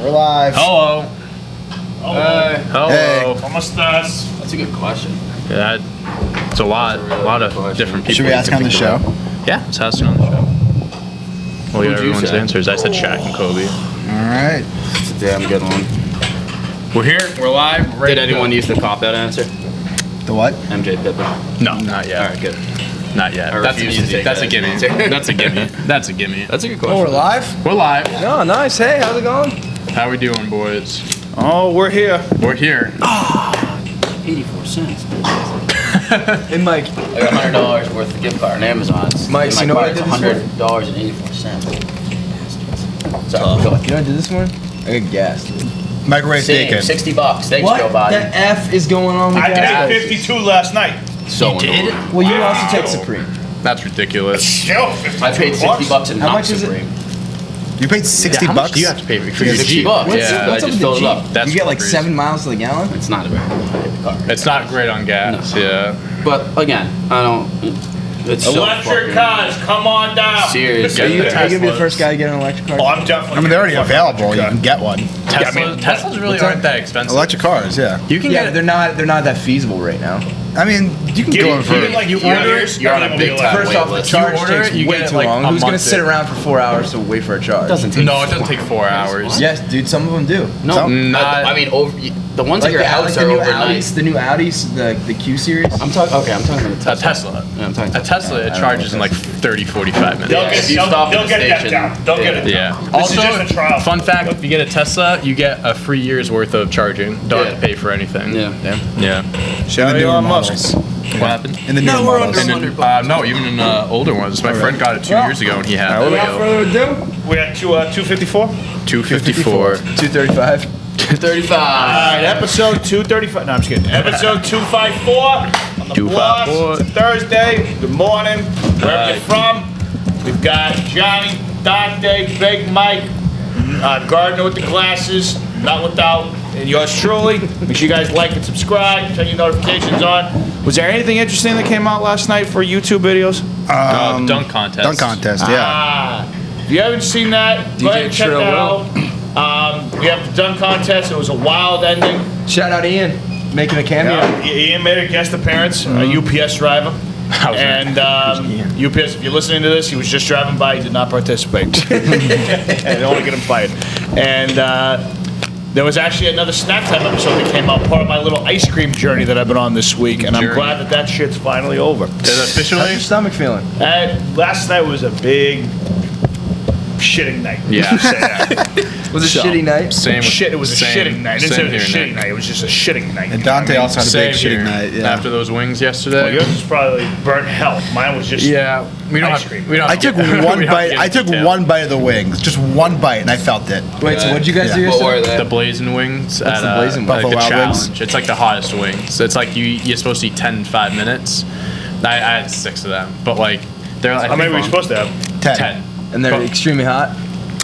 We're live. Hello. Hello. Hello. ¿Cómo estás? That's a good question. Yeah, it's a lot of different people. Should we ask on the show? Yeah, let's ask on the show. We'll get Who'd you everyone's say? answers. I said Shaq and Kobe. All right. It's a damn good one. We're here. We're live. We're ready Did to anyone go. use the cop-out answer? The what? MJ Pippen. No, not yet. All right, good. Not yet. I That's an refuse to easy. take That's a that gimme. answer. That's a gimme. That's a gimme. That's a good question. Oh, we're live? We're live. Oh, nice. Hey, how's it going? How we doing, boys? Oh, we're here. We're here. 84 cents. Hey, Mike. I got $100 worth of gift card on Amazon. Mike, In my you know what I card, did it's this $100.84. Sorry, go ahead. You know what I did this morning? I got gas, dude. Microwave Same, bacon. $60. Thanks, Joe What Biden. the F is going on with I gas paid prices? 52 last night. So annoying. Well, you also take Supreme. That's ridiculous. Still 52 I paid $60 and How not much is it? Supreme. You paid 60 How much bucks? do you have to pay for your $60. Jeep? Yeah, What's I up just with filled the it up. Jeep? That's You get like crazy. 7 miles to the gallon? It's not a very high car. It's not great on gas. Yeah. But again, I don't. It's so Electric fucking cars, come on down. Seriously. Are you the gonna be the Teslas. first guy to get an electric car? Oh, I'm definitely. I mean, they're already fucking available. You electric can get one. Teslas really what's aren't up? that expensive. Electric cars, yeah. You can Yeah, get they're not that feasible right now. I mean, you can Give go me- in for give me like you years, order it, you're on a everything will big be time electric. First off, the wait list. charge You order takes it, you way get it too like long. a Who's gonna month sit in. around for 4 hours to wait for a charge? Doesn't take. No, it doesn't take 4 hours. Yes, dude. Some of them do. No, Not- I mean, the ones Like at your house the are new overnight. Audis, the new Audis, the Q series. I'm talking. Okay, I'm talking about A Tesla. Yeah, I'm talking. A Tesla, it charges in like 30, 45 minutes. They'll Yeah, get, if you they'll, stop at they'll the get that station, down. They'll get it down. Yeah. This is just a trial. Fun fact: if you get a Tesla, you get a free year's worth of charging. Don't have to Yeah. pay for anything. Yeah. Yeah. Shout out newer Elon models. Musk. What happened? In the new No, we're models. under- And then, no, even in older ones. My friend got it 2 years ago, and he had Alright, the Without further ado, We're at 254. 254. 235. 235. All right, episode 235. No, I'm just kidding. Episode 254 on the 254. block. It's a Thursday. Good morning. Wherever you're from. We've got Johnny, Dante, Big Mike, Gardner with the glasses, not without, and yours truly. Make sure you guys like and subscribe. Turn your notifications on. Was there anything interesting that came out last night for YouTube videos? The dunk contest. Dunk contest, yeah. If you haven't seen that, go ahead and check Trill that Will. out. We have the dunk contest. It was a wild ending. Shout out Ian, making a cameo. Ian made a guest appearance, a UPS driver. How's that? And UPS, if you're listening to this, he was just driving by. He did not participate. I don't want to get him fired. And there was actually another Snack Time episode that came out, part of my little ice cream journey that I've been on this week. And I'm Journey. glad that that shit's finally over. Is it How's officially? your stomach feeling? Last night was a big shitting night. Yeah. Say that. Was it a shitty night? Same. Shit, it was a same- shitting night. I didn't say same it was a here, shitting Nick. night. It was just a shitting night. And Dante also had a Same big here. shitting night. Yeah. After those wings yesterday. Well, yours was probably burnt hell. Mine was just Yeah, we don't ice have. cream. We don't. I have to took get- we don't one have to bite. get I into took detail. one bite of the wings, just one bite, and I felt it. Wait, so what'd you guys do Yeah. yesterday? What were they? The blazing wings What's at the blazing like Buffalo the Wild Wings? challenge. It's like the hottest wings. It's like you're supposed to eat 10 in 5 minutes. I had 6 of them, but like they're like How many were you supposed to have? 10. And they're But extremely hot.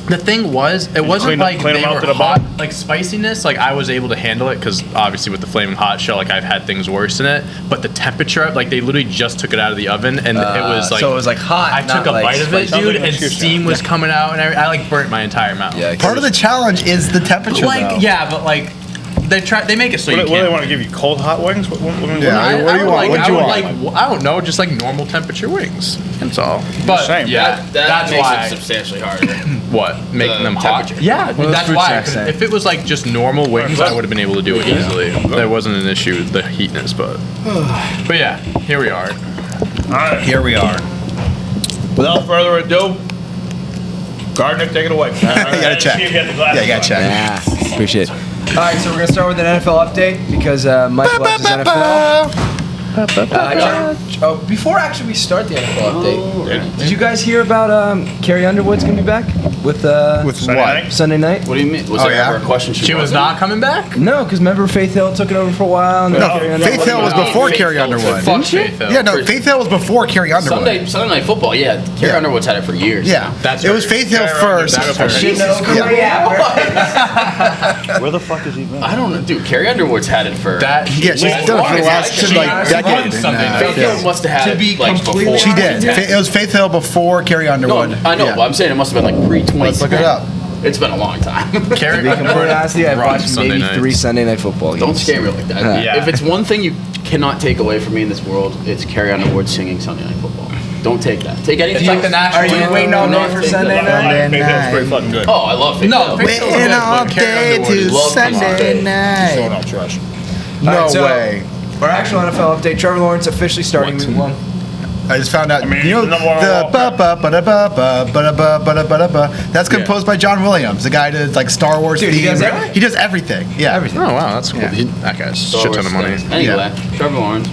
the thing was, it wasn't clean like them they out were to the hot. bottom? Like spiciness, like I was able to handle it because obviously with the flaming hot show, like I've had things worse in it. But the temperature, like they literally just took it out of the oven and it was like so it was like hot. I not took a like bite of it, spicy. dude, like an and excuse, steam was coming out, and I like burnt my entire mouth. Yeah. Part of the challenge is the temperature, though. Like yeah, but like they make it so you What do they can't. want to give you? Cold hot wings? What Yeah. What do you want? What do you want? I don't know, just like normal temperature wings. That's all. But saying, yeah, That that's makes why. it substantially harder. What making The them hot? temperature. Yeah, One of those that's fruit why. I snacks, couldn't- eh? If it was like just normal wings, I would have been able to do it easily. There wasn't an issue with the heatness, but yeah, here we are. All right. Here we are. Without further ado, Gardner, take it away. You gotta check. Yeah, you gotta check. Yeah, appreciate it. All right, so we're gonna start with an NFL update because Mike loves his NFL. Before actually we start the NFL update, did you guys hear about Carrie Underwood's gonna be back with Sunday what? night? Sunday night? What do you mean? Was Oh, there yeah? ever a question? She was wasn't? not coming back. No, because remember Faith Hill took it over for a while. And then No, Carrie Underwood- Faith Hill was before Carrie Underwood. Fuck Faith Hill. Yeah, no, Faith Hill was before Carrie Underwood. Sunday Night Football. Yeah, Carrie Yeah. Underwood's had it for years. Yeah, That's it was her. Faith Hill Carrie first. That was her. Jesus Christ. Where the fuck is he been? I don't know, dude. Carrie Underwood's had it for. That Yeah, she's as done it long for the as last she like won decade. something. Nah. Faith Hill must have had To it be like completely before. She did. Yeah. It was Faith Hill before Carrie No, Underwood. I know, Yeah. but I'm saying it must have been like pre-20. Let's look it up. It's been a long time. Carry To be completely honest with you, I've watched maybe nights. 3 Sunday Night Football games. Don't scare me like that. Yeah. If it's one thing you cannot take away from me in this world, it's Carrie Underwood singing Sunday Night Football. Don't take that. Take anything. It's like the national Are you anthem. waiting all No, day for take Sunday that. night? Faith Hill's pretty fucking good. Oh, I love it. No, Faith Hill's good, all but Carrie day Underwood is to love Sunday So night. no trash. No Alright, so- way. Our actual NFL update: Trevor Lawrence officially starting week 1. I just found out. I mean, you know the number one the overall ba-ba-ba-da-ba-ba-ba-da-ba-ba-da-ba. That's composed by John Williams, the guy that does like Star Wars Dude, he theme. does everything? He does everything. Yeah, Everything. Oh wow, that's cool. Yeah. That guy's Star shit ton of Wars money. stuff. Anyway, Trevor Lawrence.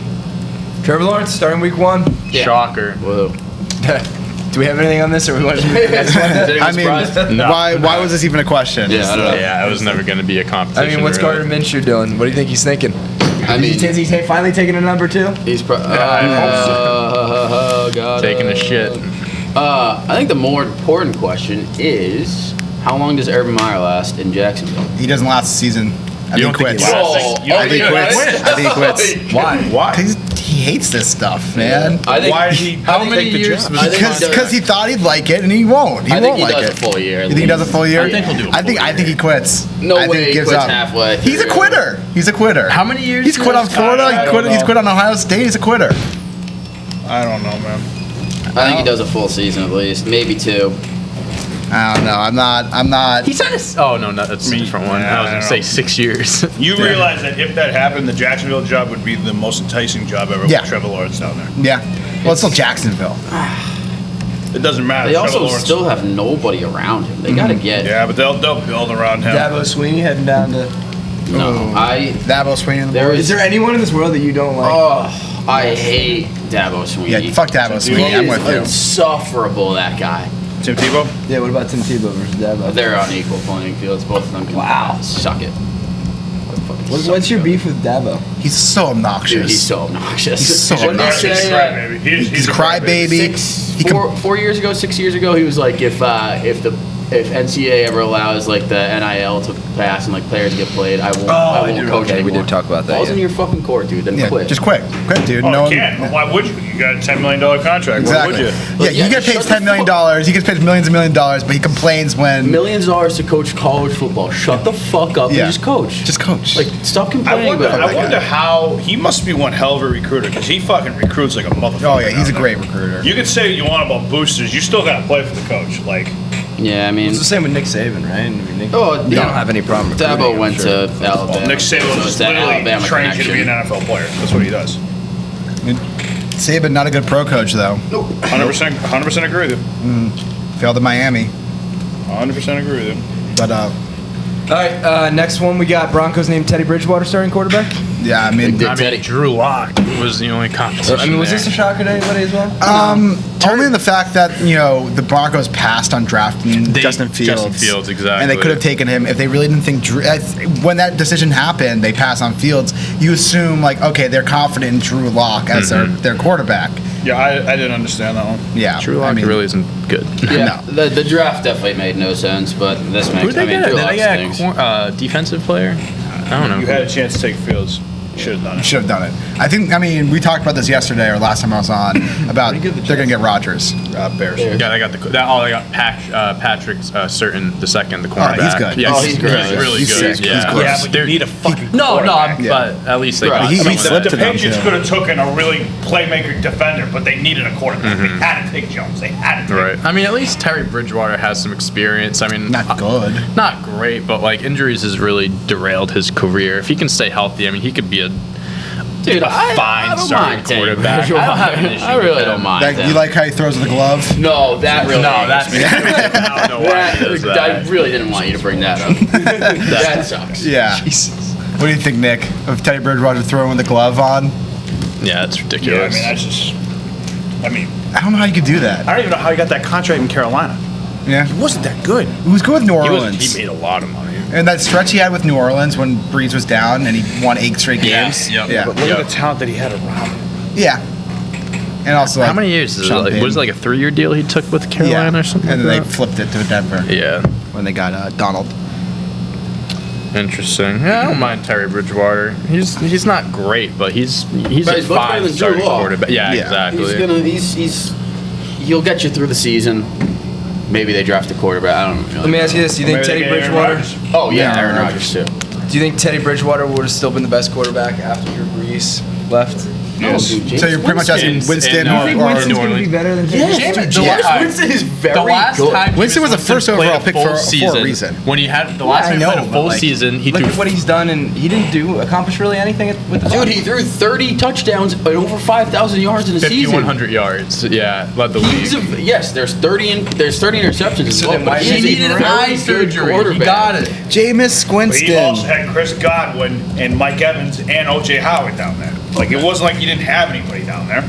Trevor Lawrence starting week 1. Yeah. Shocker. Whoa. Do we have anything on this, or we want to move to the next one? I mean, No. why was this even a question? Yeah, I don't know. Yeah, it was never going to be a competition. I mean, what's really. Gardner Minshew doing? What do you think he's thinking? I mean, Is he finally taking a number 2? he's God. Taking a shit. I think the more important question is, how long does Urban Meyer last in Jacksonville? He doesn't last the season. I think he quits. he lasts? I think he quits. I think he quits. Why? Why? He hates this stuff, man. I think. Why did he How many take the years job? was I think he Because he thought he'd like it and he won't. He I think won't he like does it. a full year. You think he does a full year? I think he'll do a full I think he quits. No I think way he gives quits up. halfway He's a through. quitter. He's a quitter. How many years? He's quit on Florida. I don't He's know. quit on Ohio State. He's a quitter. I don't know, man. I think he does a full season at least, maybe 2. I don't know. I'm not. He said this. Oh no, that's a different one. Yeah, I was I going to don't say 6 years. You realize that if that happened, the Jacksonville job would be the most enticing job ever Yeah. with Trevor Lawrence down there. Yeah. Well, it's still Jacksonville. It doesn't matter. They Trevor also Lawrence. still have nobody around him. They gotta get. Yeah, but they'll build around him. Dabo Sweeney heading down to. No, Dabo Sweeney in the There board. Is there anyone in this world that you don't like? Oh, I hate Dabo Sweeney. Yeah, fuck Dabo He Sweeney. I'm is with you. insufferable, that guy. Tim Tebow? Yeah, what about Tim Tebow versus Dabo? They're on equal playing fields. Both of them can suck it. What's your beef with Dabo? He's so obnoxious. Dude, he's so obnoxious. He's so What did he obnoxious. say? Crybaby. He's a crybaby. He 4 years ago, 6 years ago, he was like, if NCAA ever allows like the NIL to pass and like players get played, I won't coach anymore. we did talk about that. Balls in Yeah. your fucking court, dude. Then Yeah, quit. just quit, dude. Oh, no you can't. Why would you? You got a $10 million contract. Exactly. Why would you? Yeah, Yeah, he gets paid shut the $10 million. He gets paid millions and millions of dollars, but he complains when $millions to coach college football. Shut the fuck up Yeah. and just coach. just coach. Like, stop I complaining wonder, about that I guy. wonder how he must be one hell of a recruiter because he fucking recruits like a motherfucker. Oh yeah, he's a down great there. recruiter. You can say what you want about boosters, you still got to play for the coach. Like, Yeah, I mean, It's the same with Nick Saban, right? I mean, Nick, Oh, you yeah. don't have any problem. recruiting, Dabo I'm went sure. to Alabama. well, Nick so Saban it's just that literally Alabama trains you to be an connection. NFL player. That's what he does. Saban, not a good pro coach though. 100% agree with you. Failed in Miami, 100% agree with you. but All right, next one we got Broncos named Teddy Bridgewater starting quarterback. yeah, I mean, Big I Teddy. mean, Drew Lock was the only competition. I mean, was there. this a shocker to anybody as well? only in the fact that the Broncos passed on drafting Justin Fields. Justin Fields, exactly. And they could have taken him if they really didn't think Drew. When that decision happened, they passed on Fields. You assume like, okay, they're confident in Drew Lock as their quarterback. Yeah, I didn't understand that one. Yeah, Drew Lock I mean, really isn't good. Yeah, the draft definitely made no sense, but this makes. Who did they get? Drew Did Lock they get stinks. a defensive player? I don't know. You had a chance to take Fields. Should have done it. Should have done it. I mean, we talked about this yesterday or last time I was on about they're gonna get Rodgers. Bears. Bears. Yeah, they got they got Patrick Certain the second, the cornerback. he's good. Yeah, Oh, he's great. He's really He's good. sick. Yeah, He's good. Yeah, but you They're- need a fucking No, quarterback. but at least they Right. got He someone slipped that- to The them, Patriots too. could have taken a really playmaker defender, but they needed a quarterback. They had to take Jones. They had to take Right. I mean, at least Terry Bridgewater has some experience. I mean, Not good. not great, but like injuries has really derailed his career. If he can stay healthy, I mean, he could be a Dude, a I fine don't starting mind Teddy quarterback. Bridgewater. I don't have an issue I with really him. don't mind. Like, him. you like how he throws the glove? No, that really. No, angers that's me. I don't know why he does I that. really didn't want you to bring that up. That sucks. Yeah. What do you think, Nick, of Teddy Bridgewater throwing the glove on? Yeah, it's Yeah, I ridiculous. mean, that's just. I mean, I don't know how you could do that. I don't even know how he got that contract in Carolina. Yeah. He wasn't that good. He was good with New he Orleans. made a lot of money. And that stretch he had with New Orleans when Breeze was down and he won 8 straight games. Yep. Yeah. But look at the talent that he had around him. Yeah. And also, How like, many years is it? Sean Like, Payton. was it like a 3-year deal he took with Carolina or something? And then like they flipped it to Denver that? Yeah. when they got Donald. Interesting. Yeah, I don't mind Terry Bridgewater. He's not great, but he's But a he's much better fine than Drew starting Lock. quarterback. Yeah, Yeah. exactly. He'll get you through the season. maybe they draft a quarterback. I don't know. Let me ask you this: do you think Maybe they Teddy get Aaron Bridgewater? Rodgers. Oh yeah, Yeah, Aaron Aaron Rodgers too. Do you think Teddy Bridgewater would have still been the best quarterback after Drew Brees left? Yes. Dude, James So you're pretty much asking Winston Winston's in, You think or Winston's New going to be Orleans. better than Teddy? Yes, Bridgewater? James Yeah. Winston is very The last good. time Winston was the Jameis first played overall a pick full for a season, reason. When he had the last time he played a but, full like, season, he look threw at what he's done, and he didn't accomplish really anything with the Dude, Bucs. he threw 30 touchdowns and over 5,000 yards in a season. 5,100 yards. Yeah, led the He's league. yes, there's 30 interceptions as So well. then But why he is he needed very eye good surgery. quarterback? He got it. Jameis But he also Winston. had Chris Godwin and Mike Evans and O.J. Howard down there. Like, it wasn't like you didn't have anybody down there.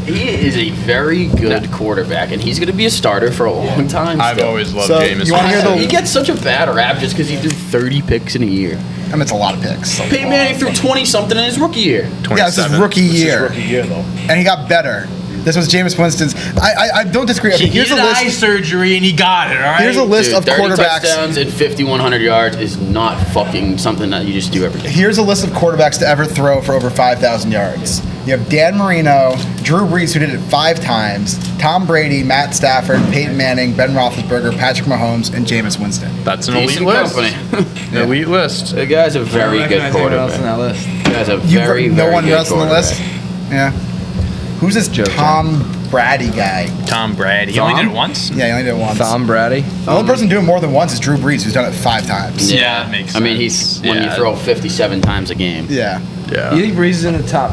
He is a very good quarterback, and he's going to be a starter for a long time. I've still. always loved So, Jameis. you wanna hear the- He gets such a bad rap just because he threw 30 picks in a year. I mean, it's a lot of picks. Peyton Manning threw 20 something in his rookie year. Yeah, this is 27. rookie This is year, rookie year, though. and he got better. This was Jameis Winston's. I don't disagree. I He mean, here's a needed eye list. surgery and he got it. All right. Here's a list Dude, of 30 quarterbacks. touchdowns and 5,100 yards is not fucking something that you just do every day. Here's a list of quarterbacks to ever throw for over 5,000 yards. You have Dan Marino, Drew Brees, who did it 5 times, Tom Brady, Matt Stafford, Peyton Manning, Ben Roethlisberger, Patrick Mahomes, and Jameis Winston. That's an elite Decent list. company. An elite list. The guy's a very I don't good recognize anyone else on quarterback. that list. The guy's a very, no very one good else on the list. quarterback. Yeah. Who's this Tom Brady guy? Tom Brady. He only Tom? did it once. Yeah, he only did it once. Tom Brady. The only person doing more than once is Drew Brees, who's done it 5 times. Yeah, it makes I mean, sense. he's when you Yeah. throw 57 times a game. Yeah. Yeah. You think Brees is in the top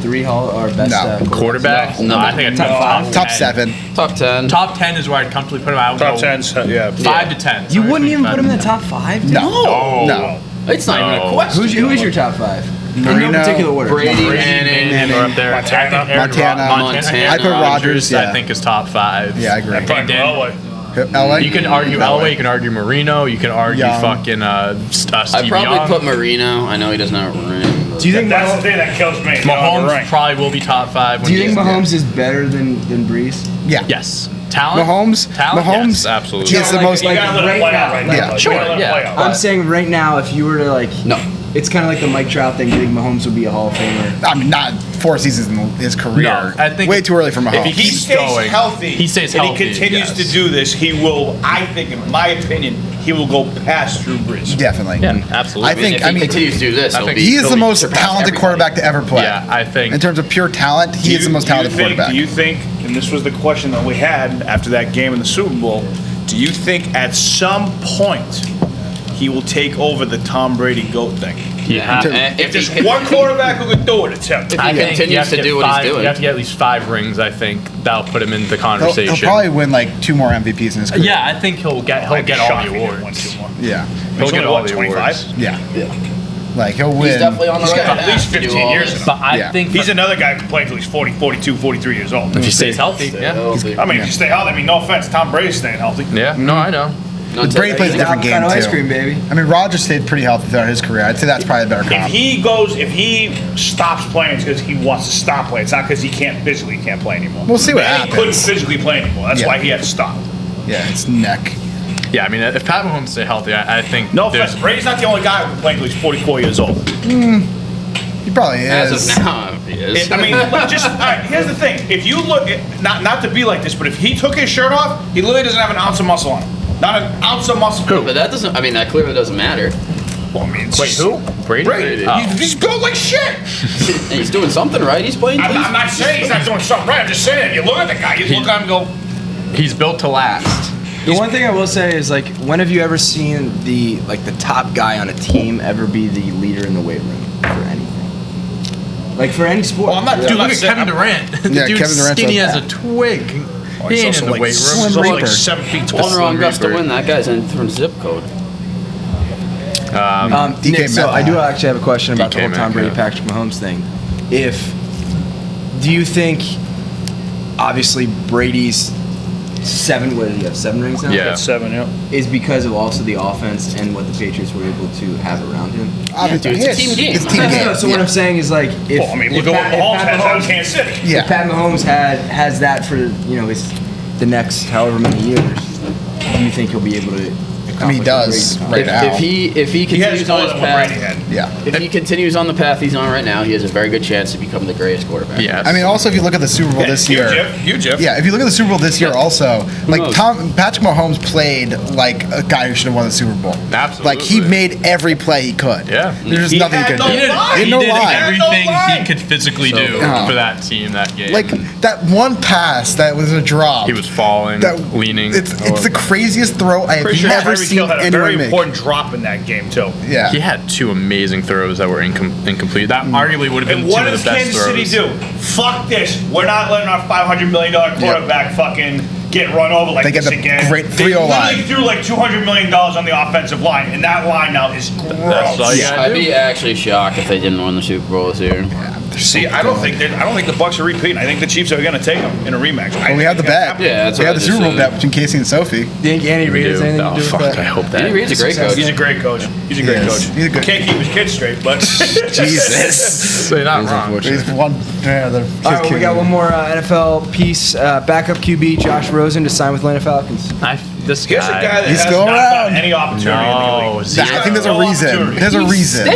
3 hall or best No. Quarterback? No. I think I'd Top put five? Top 10. 7. Top 10. Top 10 is where I'd comfortably put him. I would Top go 10's, yeah. 5 to 10. You Somewhere wouldn't even between put him in 5 the to top 5? dude? No. No. It's not even a No. question. Who is your top 5? In Marino, no particular order. Brady, 10. Manning, Manning are up there. Montana. I think Aaron Montana. I'd put Rodgers, I yeah. think is top 5. Yeah, I agree. Probably Dan- Elway. LA? You can argue Elway, you can argue Marino, you can argue Young. fucking I'd Steve probably Young. put Marino. I know he doesn't have a ring. Do you think That's the thing that kills me. Mahomes probably will be top 5. When Do you think he's- Mahomes is better than Brees? Yeah. Yes. Talent? Mahomes? Talent? Mahomes Yes, absolutely. He is the most. You gotta let it play out right now, now. like, sure, You gotta let it yeah. play out. I'm saying right now, if you were to like, No. it's kind of like the Mike Trout thing. Do you think Mahomes would be a Hall of Famer? I mean, not 4 seasons in his career. No, I think way too early for Mahomes. if He keeps stays going, healthy. he stays and healthy, he continues yes. to do this. He will, I think, in my opinion, he will go past Drew Brees. Definitely. Yeah, absolutely. I think. If he continues to do this, I he'll think be, he is he'll the be most surpass talented everybody. quarterback to ever play. Yeah, I think. In terms of pure talent, he is the most talented quarterback. Do you think, and this was the question that we had after that game in the Super Bowl, do you think at some point he will take over the Tom Brady GOAT thing? Yeah. If If there's he one quarterback who could do it, it's him. If he I think you continues have to get do what five- he's doing. You have to get at least 5 rings, I think. That'll put him in the conversation. He'll probably win like 2 more MVPs in his career. Yeah, I think he'll get I'd be all shocked the if he didn't win awards. 2 more. Yeah. He'll He's get only, all what, the 25? awards. Yeah. Like he'll win. He's definitely on the He's right got at path least to do 15 all years this. in him. But I Yeah. think He's another guy who played until he's 40, 42, 43 years old. if he stays healthy, yeah. I mean, if you stay healthy, I mean, no offense, Tom Brady's staying healthy. Yeah, no, I know. Not Brady to- plays a different game Avocado too. ice cream, baby. I mean, Rodgers stayed pretty healthy throughout his career. I'd say that's probably a better comp. If he stops playing, it's because he wants to stop playing. It's not because he can't play anymore. We'll see what Manning couldn't happens. physically play anymore. That's Yeah. why he had to stop. Yeah, it's neck. Yeah, I mean, if Pat Mahomes stay healthy, I think No there's offense, Brady's not the only guy who can play until he's 44 years old. He probably As is. of now, he is. I mean, look, just all right, here's the thing. If you look, not to be like this, but if he took his shirt off, he literally doesn't have an ounce of muscle on him. Not an ounce of muscle. But that doesn't. I mean, that clearly doesn't matter. Well, I mean, Wait, who? Brady? Brady. Oh. He's built like shit. And he's doing something right. He's playing. I'm not saying he's not doing something right. I'm just saying, you look at the guy, you look at him and go, He's built to last. The one thing I will say is like, when have you ever seen the top guy on a team ever be the leader in the weight room for anything? Like for any sport. well, I'm not Dude, doing look at Kevin Durant. The Yeah, dude's Kevin Durant's skinny like as a twig. Oh, He he's ain't also in the like weight room. He's also Slim like Reaper. 7 feet tall. Going around Slim Gus to Reaper. win. That guy's in from zip code. DK Nick, so Metcalf. I do actually have a question about the DK whole Tom Brady, Metcalf. Patrick Mahomes thing. Do you think, obviously Brady's 7, what did he have, 7 rings now? Yeah. That's 7, yeah. Is because of also the offense and what the Patriots were able to have around him? Obviously, dude, it's a yes, team game. It's a team game. So what I'm saying is like, if, Well, I mean, if look at what Mahomes Pat has out of Mahomes- Kansas City. Yeah. if Pat Mahomes has that for the next however many years, do you think he'll be able to I mean, he does right now. If he He has continues more on his than what Brady path, had. Yeah. if he continues on the path he's on right now, he has a very good chance to become the greatest quarterback. Yes. I mean, also if you look at the Super Bowl this year, Huge if. yeah, if you look at the Super Bowl this year, also like knows? Patrick Mahomes played like a guy who should have won the Super Bowl. Absolutely. Like he made every play he could. Yeah. There's He nothing he had could no do. line. He had no did line. everything No line. he could physically do good. for that team that game. Like that one pass that was a drop. he was falling, leaning. It's the craziest throw I have Pretty sure never Tyreek seen Hill had a anyone very make. important drop in that game too. Yeah. He had 2 amazing throws that were incomplete. That arguably would have been And 2 what of does the best Kansas throws. City do? Fuck this. We're not letting our $500 million quarterback fucking get run over like They get this the again. great They 3-0 line. literally threw like $200 million on the offensive line, and that line now is That's all gross. you gotta I'd do. be actually shocked if they didn't win the Super Bowl this year. See, I don't think the Bucs are repeating. I think the Chiefs are going to take them in a rematch. Well, we have the bet. Yeah, that's we what have I the just Super Bowl said. bet between Casey and Sophie. Do you think Andy Reid has anything to do with fuck, that? I hope that. Andy Reid's a great coach. He's a great coach. He's a great He coach. is. He's a good- Can't keep his kids straight, but Jesus. So you're not wrong. He's one. Yeah, the All right, well, we got one more NFL piece. Backup QB Josh Rosen to sign with Atlanta Falcons. This here's a guy that He's has still not around. gotten any opportunity in the No, league. I think there's a reason. There's a reason.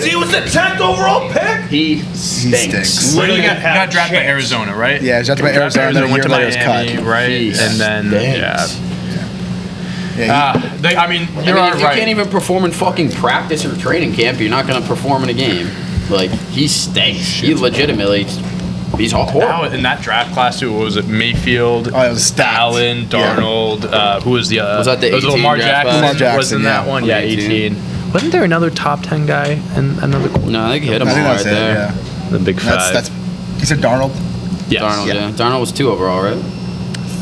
He was the 10th overall pick. He stinks. stinks. Well, you Literally got had a drafted by chance. Arizona, right? Yeah, he's drafted by Arizona, and then a went year to later was Miami, cut. right? He And then stinks. Yeah, I mean, I you're mean, if you right. can't even perform in fucking practice or training camp, you're not going to perform in a game. Like, he stinks. He legitimately, he's horrible. Now in that draft class, who was it? Mayfield, it was stacked. Allen, Yeah. Darnold. Who was the? Was that the was it 18 Lamar draft Jackson? class? Lamar Jackson, was in that yeah. one. Yeah, 18. 18. Wasn't there another top 10 guy and another? No, I think he hit him I all think right that's it. there. Yeah. The big five. That's. You said Darnold. yes. Darnold, Yeah. yeah. Darnold was 2 overall, right?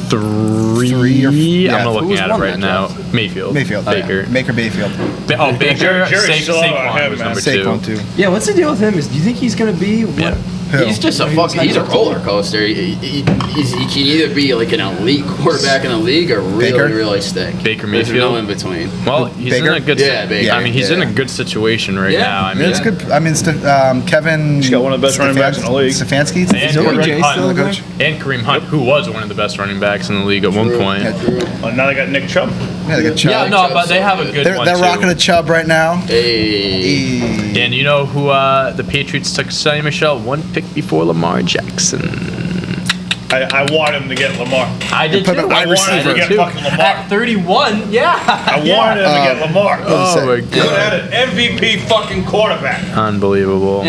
3 or- yeah. I'm Who looking was at it one right that now. Mayfield. Baker. Baker Mayfield. Baker. Jerry's still on Saquon him, was man. number Saquon 2. too. Yeah, what's the deal with him? Do you think he's going to be? Yeah. Who? He's just a fucking, he's a roller coaster. He can either be like an elite quarterback in the league or really, Baker? really stink. Baker There's Mayfield? no in between. Well, he's Baker? in a good. Yeah, Baker. I mean, he's in a good situation right now. I mean, It's good. I mean, Kevin. He's got one of the best running backs in the league. Stefanski. And He's a good Kareem coach. Hunt, Coach. and Kareem Hunt, who was one of the best running backs in the league at one point. Oh, now they got Nick Chubb. Yeah, they got Chubb. Yeah, no, but they have a good They're one they're too. rocking a Chubb right now. Hey. And you know who the Patriots took? Sonny Michel, 1 pick before Lamar Jackson. I want him to get Lamar. I did put too. him at wide I wanted receiver. him Get to. fucking Lamar. At 31, yeah. I wanted him to get Lamar. Oh my We god, had an MVP fucking quarterback. unbelievable.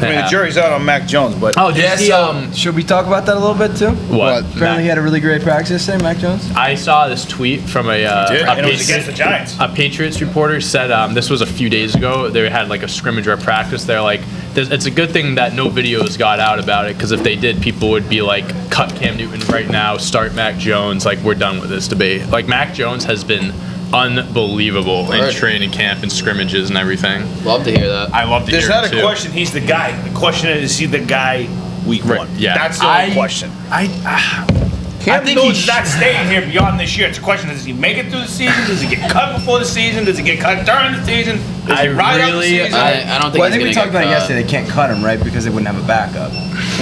I mean, the jury's out on Mac Jones, but Oh, did you see Should we talk about that a little bit too? what? Apparently, he had a really great practice yesterday, Mac Jones. I saw this tweet from did, and it was against the Giants. A Patriots reporter said this was a few days ago. They had like a scrimmage or a practice. They're like, it's a good thing that no videos got out about it, because if they did, people would be like, cut Cam Newton right now, start Mac Jones. Like, we're done with this debate. Like, Mac Jones has been unbelievable in Right. training camp and scrimmages and everything. Love to hear that. I love to There's hear not it a too. question he's the guy. The question is he the guy week Right, one? yeah. That's the only question. Cam think Newton's he's- not staying here beyond this year. It's a question: does he make it through the season? Does he get cut before the season? Does he get cut during the season? Does he I ride out the really- season? I don't think Well, I he's think we gonna talked get about it cut. yesterday. They can't cut him, right? Because they wouldn't have a backup.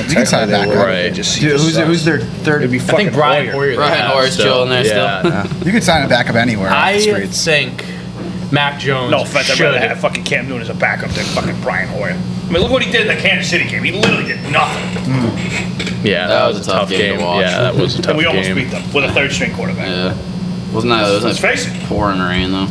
You can sign back up. Right. Dude, who's their third? It'd be I fucking think Brian Hoyer. Hoyer. Brian Hoyer's chilling there still. You could sign a backup anywhere off the I streets. think Mac Jones No offense, I'd should. rather have fucking Cam Newton as a backup than fucking Brian Hoyer. I mean, look what he did in the Kansas City game. He literally did nothing. Yeah, That was a tough game to watch. Yeah, that was a tough And we almost game. beat them with a third string quarterback. Yeah. Wasn't that? It was Let's face it. pouring rain though.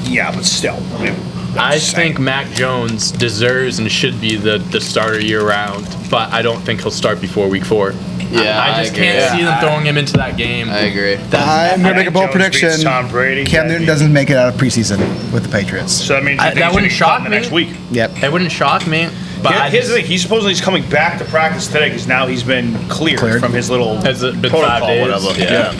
Yeah, but still. I mean, I'm I just saying. think Mac Jones deserves and should be the starter year round, but I don't think he'll start before week 4. Yeah, I just agree. can't see them throwing him into that game. I agree. I'm gonna make a bold Jones beats prediction. Tom Brady. Cam Newton doesn't make it out of preseason with the Patriots. So that means That he's gonna wouldn't be cut shock in the me. next week. Yep. It wouldn't shock me, but I Here's just, the thing. He's supposedly coming back to practice today because now he's been cleared from his little has it been protocol, 5 days? whatever. Yeah.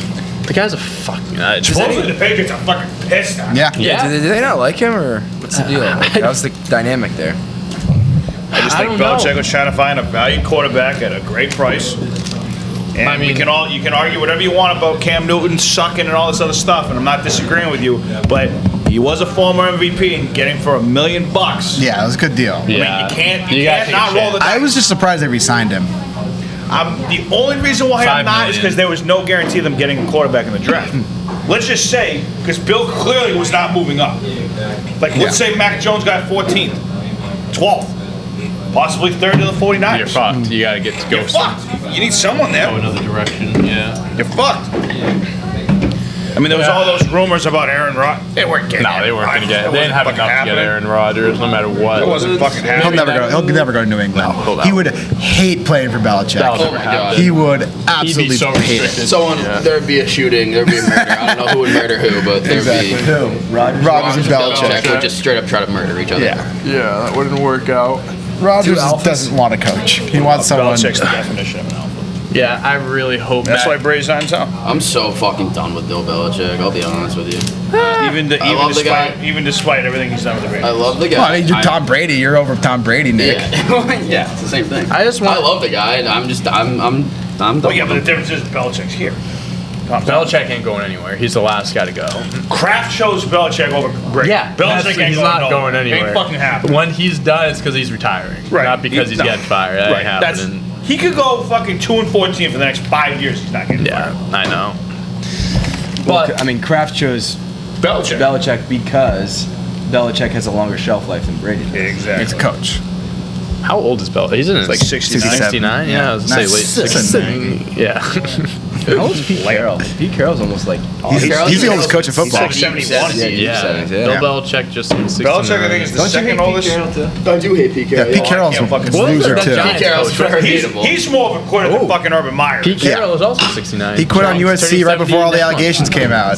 The guy's a fucking. Supposedly the Patriots are fucking pissed at him. Yeah. Yeah. Did they not like him, or what's the deal? Like, how's the dynamic there? I just I think don't know. Belichick was trying to find a valued quarterback at a great price. And I mean- you can argue whatever you want about Cam Newton sucking and all this other stuff, and I'm not disagreeing with you, but he was a former MVP and getting for $1 million. Yeah, it was a good deal. I mean, you can't You gotta take a not roll the chance. I was just surprised they re-signed him. The only reason why I'm $5 not is million. because there was no guarantee of them getting a quarterback in the draft. Let's just say, because Bill clearly was not moving up. Like, let's say Mac Jones got 14th, 12th, possibly 3rd to the 49ers. You're fucked. You gotta get to go You're fucked. You need someone there. go another direction. Yeah. You're fucked. I mean, there was all those rumors about Aaron Rodgers. They weren't getting No, they weren't gonna get. That They didn't have wasn't enough fucking to get happening. Aaron Rodgers, no matter what. It wasn't fucking He'll happening. never go to New England. No, he'll He not. would hate playing for Belichick. Belichick Oh my God. He would He'd absolutely be so hate it. restricted. Someone, Yeah. there'd be a shooting, there'd be a murder. I don't know who would murder who, but there'd Exactly. be. Who? Rodgers. Rodgers and Belichick. would just straight up try to murder each other. Yeah. Yeah, that wouldn't work out. Rodgers Two alphas. doesn't want to coach. He wants someone. Belichick's the definition of an alpha. Yeah, I really hope That's why Matt, Brady's signed Tom. I'm so fucking done with Bill Belichick. I'll be honest with you. Even despite everything he's done with the Raiders. I love the guy. Well, I mean, you're Tom Brady. You're over Tom Brady, Nick. Yeah, yeah, it's the same thing. I just want- I love the guy. And I'm done. Well, yeah, with but the him. difference is Belichick's here. Belichick ain't going anywhere. He's the last guy to go. Kraft chose Belichick over Brady. Belichick ain't he's going not nowhere. going anywhere. Ain't fucking happening. When he's done, it's because he's retiring, not because he's getting fired. That ain't happening. He could go fucking 2-14 for the next 5 years. He's not getting Yeah, fired. I know. Well, But I mean, Kraft chose Belichick. Belichick because Belichick has a longer shelf life than Brady does. Exactly. It's a coach. how old is Belichick? He's in his like 69. 69. Yeah, I was gonna say late 69. Yeah. How old is Pete Carroll? Pete Carroll's almost like. He's the oldest coach in football. He's like 71. Yeah. Bill Belichick just in 69. Belichick, I think, is the second oldest. I do hate Pete Yeah, Carroll. Pete Carroll's a can't fucking loser that too. Giants Pete Carroll's coach, very He's, hateable. he's more of a quitter than fucking Urban Meyer. Pete Carroll is also 69. He quit on Giants, USC right turning before all the 70 next month. allegations came out.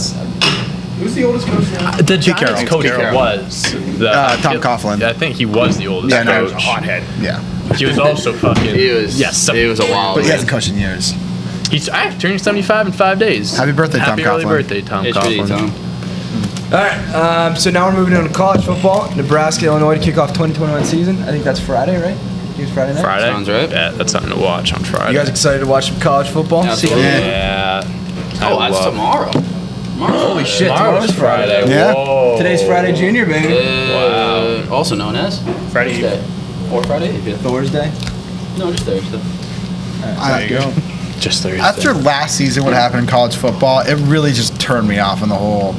Who's the oldest coach now? The Giants Carroll. coach Carroll. was the, Tom Coughlin. I think he was the oldest Yeah, no, He was a coach. hothead. Yeah, He was also fucking. He was. Yes. He was a wild. but he man. hasn't coached in years. He's turning 75 in 5 days. Happy birthday, Tom Happy early Coughlin. birthday, Tom HBD, Coughlin. Tom. All right. So now we're moving on to college football. Nebraska, Illinois to kick off 2021 season. I think that's Friday, right? I think it's Friday night. Friday. Sounds right. Yeah, that's something to watch on Friday. You guys excited to watch some college football? Absolutely. Yeah. Oh, that's tomorrow. Holy shit! Tomorrow's Friday. Yeah. Whoa. Today's Friday Junior, baby. Wow. Also known as Freddie. Tuesday. Or Friday. Yeah. Thursday. No, just Thursday. There you go. Just Thursday. After last season, what happened in college football, it really just turned me off on the whole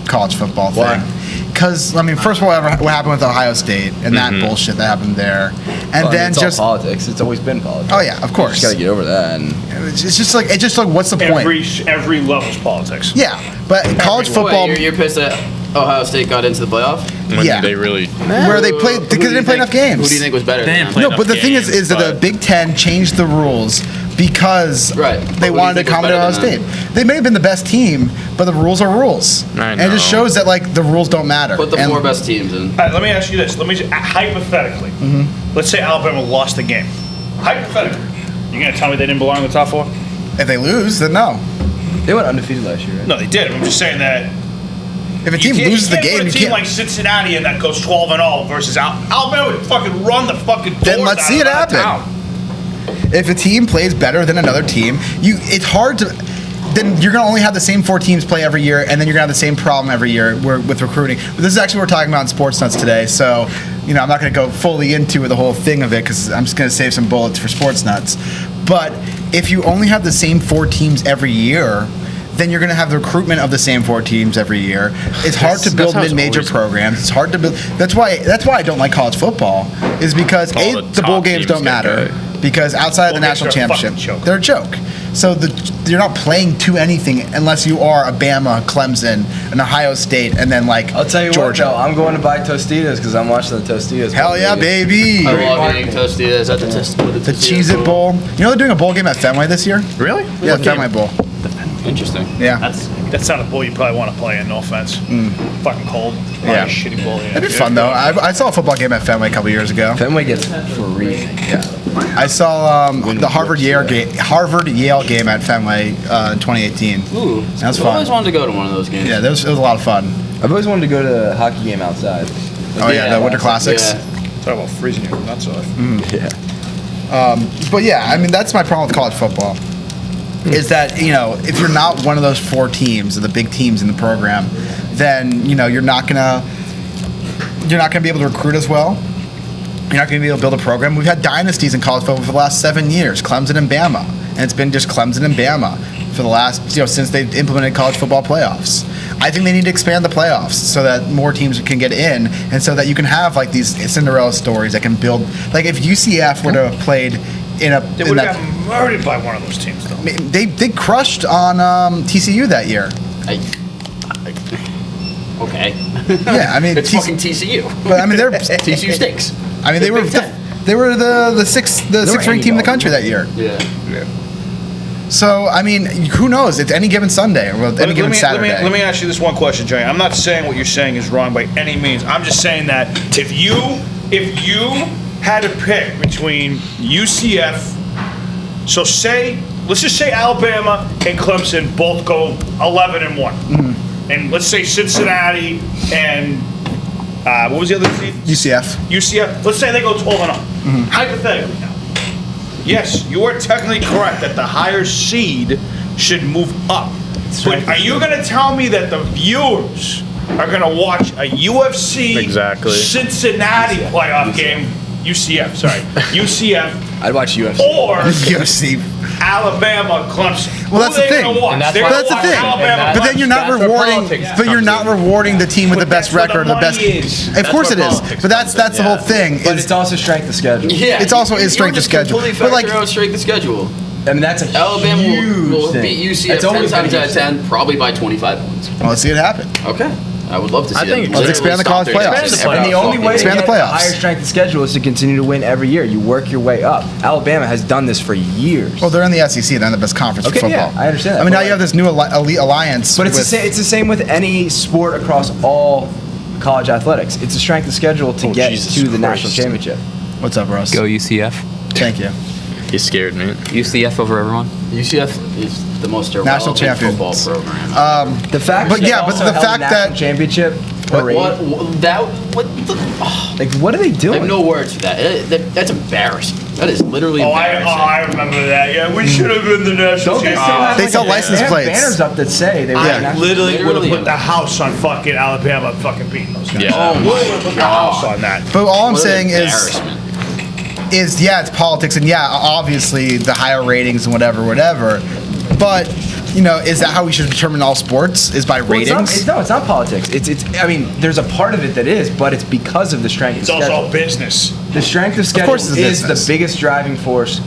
college football Why? thing. Because, I mean, first of all, what happened with Ohio State and that bullshit that happened there. And then it's just. all politics. It's always been politics. Oh, yeah, of course. Just gotta get over that. And It's just like, what's the point? Every level's politics. Yeah, but college football. Wait, you're pissed that Ohio State got into the playoff? When yeah. they really. Where they played, because they didn't play enough games. Who do you think was better They than didn't them? play No, but the thing games, is that the but- Big Ten changed the rules because Right. But they who do wanted you to think was accommodate Ohio better State. than They may have been the best team, but the rules are rules. I And it just know. shows that like the rules don't matter. Put the And- 4 best teams in. All right, let me ask you this. Let me just, hypothetically, let's say Alabama lost the game. Hypothetically, you're going to tell me they didn't belong in the top 4? If they lose, then no. they went undefeated last year, right? No, they did. I'm just saying that If a team you can't- loses the you can't game, put you a team can't. like Cincinnati and that goes 12-0 versus Alabama would fucking run the fucking doors Then let's out see of it that happen. town. If a team plays better than another team, it's hard to. Then you're gonna only have the same 4 teams play every year, and then you're gonna have the same problem every year with recruiting. But this is actually what we're talking about in Sports Nuts today. So, I'm not gonna go fully into the whole thing of it because I'm just gonna save some bullets for Sports Nuts. But if you only have the same 4 teams every year, then you're going to have the recruitment of the same 4 teams every year. It's hard to build that's how it's mid-major always programs. It's hard to build. That's why I don't like college football. Is because All A, the the bowl top games teams don't get matter. good. Because outside of the Bowl national games are a fucking championship, joke. they're a joke. So you're not playing to anything unless you are a Bama, Clemson, an Ohio State, and then like I'll tell you Georgia. what, though, I'm going to buy Tostitos because I'm watching the Tostitos. Hell yeah, baby! I love eating Tostitos at The Cheez-It Bowl. You know they're doing a bowl game at Fenway this year? Really? Yeah, What Fenway game? Bowl. Interesting. Yeah. That's not a bowl you probably want to play in, no offense. Fucking cold. Probably Yeah. a shitty bowl. That'd be fun though. I saw a football game at Fenway a couple years ago. Fenway gets free. Yeah. I saw the Harvard-Yale game at Fenway in 2018. Ooh. That's I've always fun. wanted to go to one of those games. Yeah, it was a lot of fun. I've always wanted to go to a hockey game outside. Oh yeah, the Winter Classics. Yeah. Talk about freezing your nuts off. Yeah. But yeah, I mean that's my problem with college football. Is that if you're not one of those 4 teams, the big teams in the program, then you're not gonna be able to recruit as well. You're not going to be able to build a program. We've had dynasties in college football for the last 7 years, Clemson and Bama, and it's been just Clemson and Bama for the last, since they've implemented college football playoffs. I think they need to expand the playoffs so that more teams can get in, and so that you can have like these Cinderella stories that can build. Like if UCF were to have played in a, They would have gotten murdered by one of those teams, though. they crushed on TCU that year. Okay. Yeah, I mean It's fucking TCU. But I mean they're TCU stinks. I mean they were Big Ten. they were the sixth ranked team in the country that year. Yeah. So I mean, who knows? It's any given Sunday or any given Saturday. Let me ask you this one question, Johnny. I'm not saying what you're saying is wrong by any means. I'm just saying that if you had to pick between UCF, so let's just say Alabama and Clemson both go 11-1, and let's say Cincinnati and what was the other team? UCF. Let's say they go 12-0. Hypothetically now. Yes, you are technically correct that the higher seed should move up. But are you going to tell me that the viewers are going to watch a UFC Cincinnati playoff game? UCF, sorry. UCF. I'd watch UFC. Or UFC. Alabama, Clemson. Well, that's the thing. And that's They're why- gonna That's the watch thing. Alabama, But then you're not That's where rewarding. politics But you're comes not in. rewarding the team with the But best that's where record, the the best. money is. Of That's course it where is. politics But that's comes in, the whole yeah. thing. But Is it's also strength of schedule. Yeah. It's also is strength of schedule. Completely But like, factor out strength of schedule. I mean, that's a Alabama huge will thing. beat UCF It's 10 always times been a out of huge 10, probably by 25 points. well, let's see it happen. Okay. I would love to see I think them let's expand the literally college stop their playoffs. defense. And the only way to Expand get the the playoffs. higher strength of schedule is to continue to win every year. You work your way up. Alabama has done this for years. Well, they're in the SEC. They're in the best conference Okay, for football. yeah, I understand that, I mean, but now you have this new elite alliance. But it's with, it's the same with any sport across all college athletics. It's a strength of schedule to get Jesus to the Christ. national championship. What's up, Russ? Go UCF. Thank you. You scared me. UCF over everyone. UCF is the most National irrelevant football champions. program. The fact, But that yeah, they but also the held fact national that- championship parade, like what are they I doing? have no words for that. That's embarrassing. That is literally embarrassing. I remember that. Yeah, we should have been the national Don't they still champions. have They like sell a- license they have plates. banners up that say they were Yeah. national- Literally would have Literally put the house on fucking Alabama fucking beating those guys. Yeah. Oh my Literally put the house God. on that. But all I'm What an saying is embarrassment. yeah, it's politics, and yeah, obviously the higher ratings and whatever. But is that how we should determine all sports? Is by Well, ratings? it's not politics. It's. I mean, there's a part of it that is, but it's because of the strength It's of schedule. also business. The strength of schedule course it's is business. the biggest driving force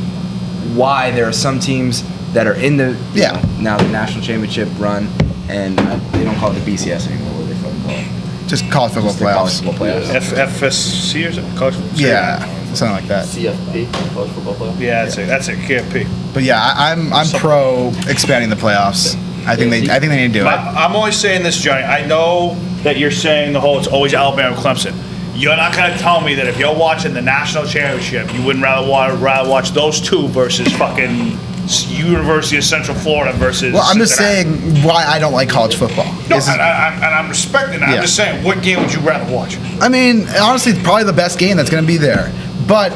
why there are some teams that are in the Yeah. now the national championship run, and they don't call it the BCS anymore. What do they fucking call it? Just college football Just the college playoffs. football playoffs. FSC or something? College football? Yeah, something like that. CFP, college football playoff. Yeah, that's it. KFP. But yeah, I'm pro expanding the playoffs. I think they need to do it. I'm only saying this, Johnny. I know that you're saying the whole it's always Alabama Clemson. You're not going to tell me that if you're watching the national championship, you wouldn't rather watch those two versus fucking University of Central Florida versus. Well, I'm just Cincinnati. saying why I don't like college football. No, Is- and I'm respecting that. Yeah. I'm just saying, what game would you rather watch? I mean, honestly, it's probably the best game that's going to be there. But,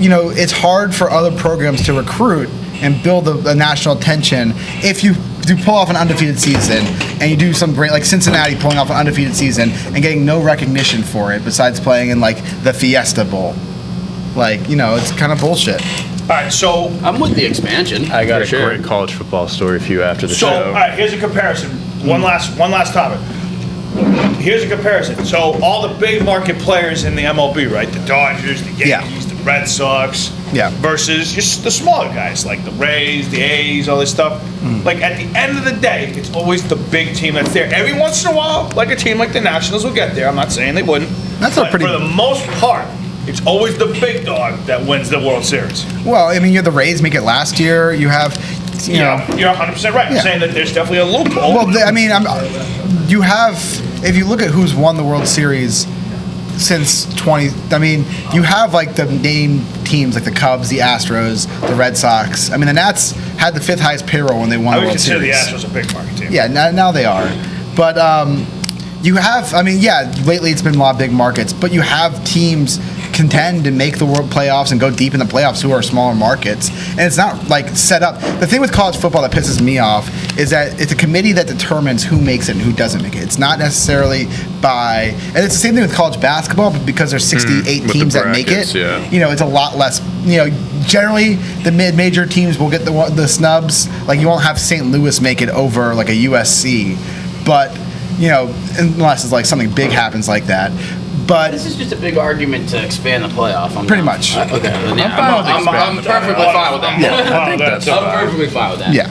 it's hard for other programs to recruit and build a national attention if you do pull off an undefeated season and you do some great, like Cincinnati pulling off an undefeated season and getting no recognition for it besides playing in, like, the Fiesta Bowl. Like, it's kind of bullshit. All right, so I'm with the expansion. I got for a great college football story for you after the So, show. all right, here's a comparison. One last topic. Here's a comparison. So, all the big market players in the MLB, right? The Dodgers, the Yankees, the Red Sox, Yeah. versus just the smaller guys like the Rays, the A's, all this stuff. Like at the end of the day, it's always the big team that's there. Every once in a while, like a team like the Nationals will get there. I'm not saying they wouldn't. That's a but pretty- for the most part, it's always the big dog that wins the World Series. Well, I mean, you have the Rays make it last year. You have, You're 100% right. Yeah. I'm saying that there's definitely a loophole. Well, you have, if you look at who's won the World Series since 20, I mean, you have like the name teams like the Cubs, the Astros, the Red Sox. I mean, the Nats had the 5th highest payroll when they won I the would World consider Series. the Astros a big market team. Yeah, now they are. But you have, I mean, yeah, lately it's been a lot of big markets, but you have teams contend and make the world playoffs and go deep in the playoffs who are smaller markets. And it's not like set up. The thing with college football that pisses me off is that it's a committee that determines who makes it and who doesn't make it. It's not necessarily by, and it's the same thing with college basketball, but because there's 68 with teams the that make brackets, it, yeah. you know, it's a lot less, you know, generally the mid-major teams will get the snubs. Like you won't have St. Louis make it over like a USC, but, you know, unless it's like something big happens like that. But This is just a big argument to expand the playoff. Pretty much. Okay. Then, yeah, fine with I'm perfectly fine with that. I think that's I'm perfectly fine with that. Yeah.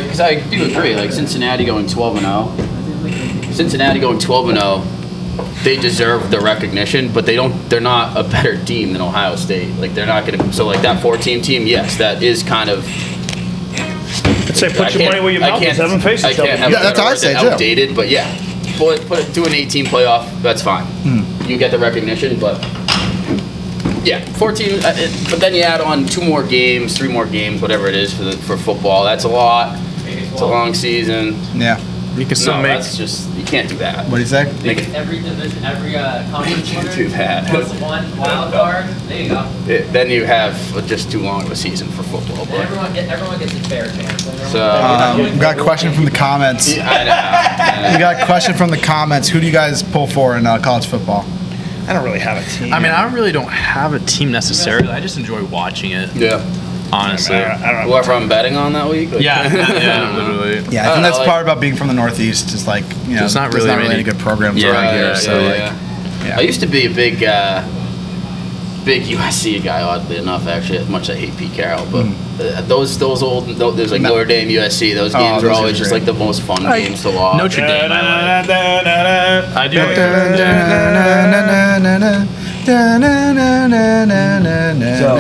Because I do agree. Like Cincinnati going 12-0. Cincinnati going 12-0. They deserve the recognition, but they're not a better team than Ohio State. Like they're not gonna. So like that 4-team team, yes, that is kind of. I'd say put your money where your mouth is. Have them face each other. Yeah, that's what I say too. Outdated, but yeah, put it to an 18 playoff. That's fine. You get the recognition, but yeah, 14. But then you add on 2 more games, 3 more games, whatever it is for football. That's a lot. It's a long season. Yeah. You can still No, make. that's just you can't do that. What do you say? Every division, every conference You can't winner do that. plus 1 wild card. There you go. Then you have just too long of a season for football. And But everyone gets a fair chance. So- We got a question from the comments. I know. We got a question from the comments. Who do you guys pull for in college football? I don't really have a team. I mean, I really don't have a team necessarily. I just enjoy watching it. Yeah. Honestly. I don't know. Whoever I'm betting on that week. Like- Yeah, literally. Yeah, I think that's part about being from the Northeast. Is like, you know, There's not really any many- good programs Yeah, around here. yeah, So yeah, like, yeah. I used to be a big USC guy, oddly enough. Actually, as much as I hate Pete Carroll, but those old, there's like Notre Dame, USC. Those games those are are always just great. like the most fun games to watch. Notre Dame, I like. I do. So,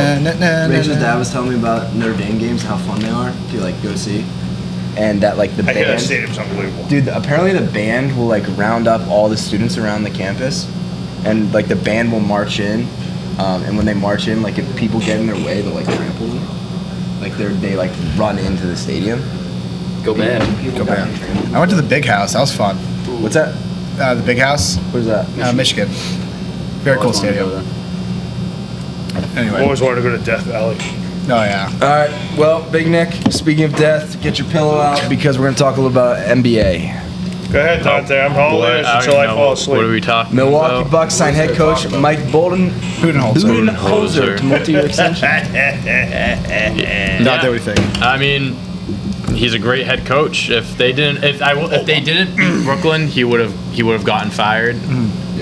Rachel's dad was telling me about Notre Dame games, how fun they are to like go see, and that like the I hear that band. stadium's unbelievable. Dude, apparently the band will like round up all the students around the campus, and like the band will march in, and when they march in, like if people get in their way, they'll like trample them. Like they like run into the stadium. Go bad. People Go got bad. trampled. I went to the Big House. That was fun. What's that? The Big House, What is that? Michigan. Very cool stadium. Anyway. Always wanted to go to Death Valley. Oh yeah. All right. Well, Big Nick. Speaking of death, get your pillow out because we're gonna talk a little about NBA. Go ahead, Dante. I'm holding What, this I don't until I even know, fall what asleep. are we talking Milwaukee about? Bucks signed head coach Mike Budenholzer. Budenholzer to multi-year extension. Not that we think. I mean, he's a great head coach. If they didn't beat Brooklyn, he would have gotten fired.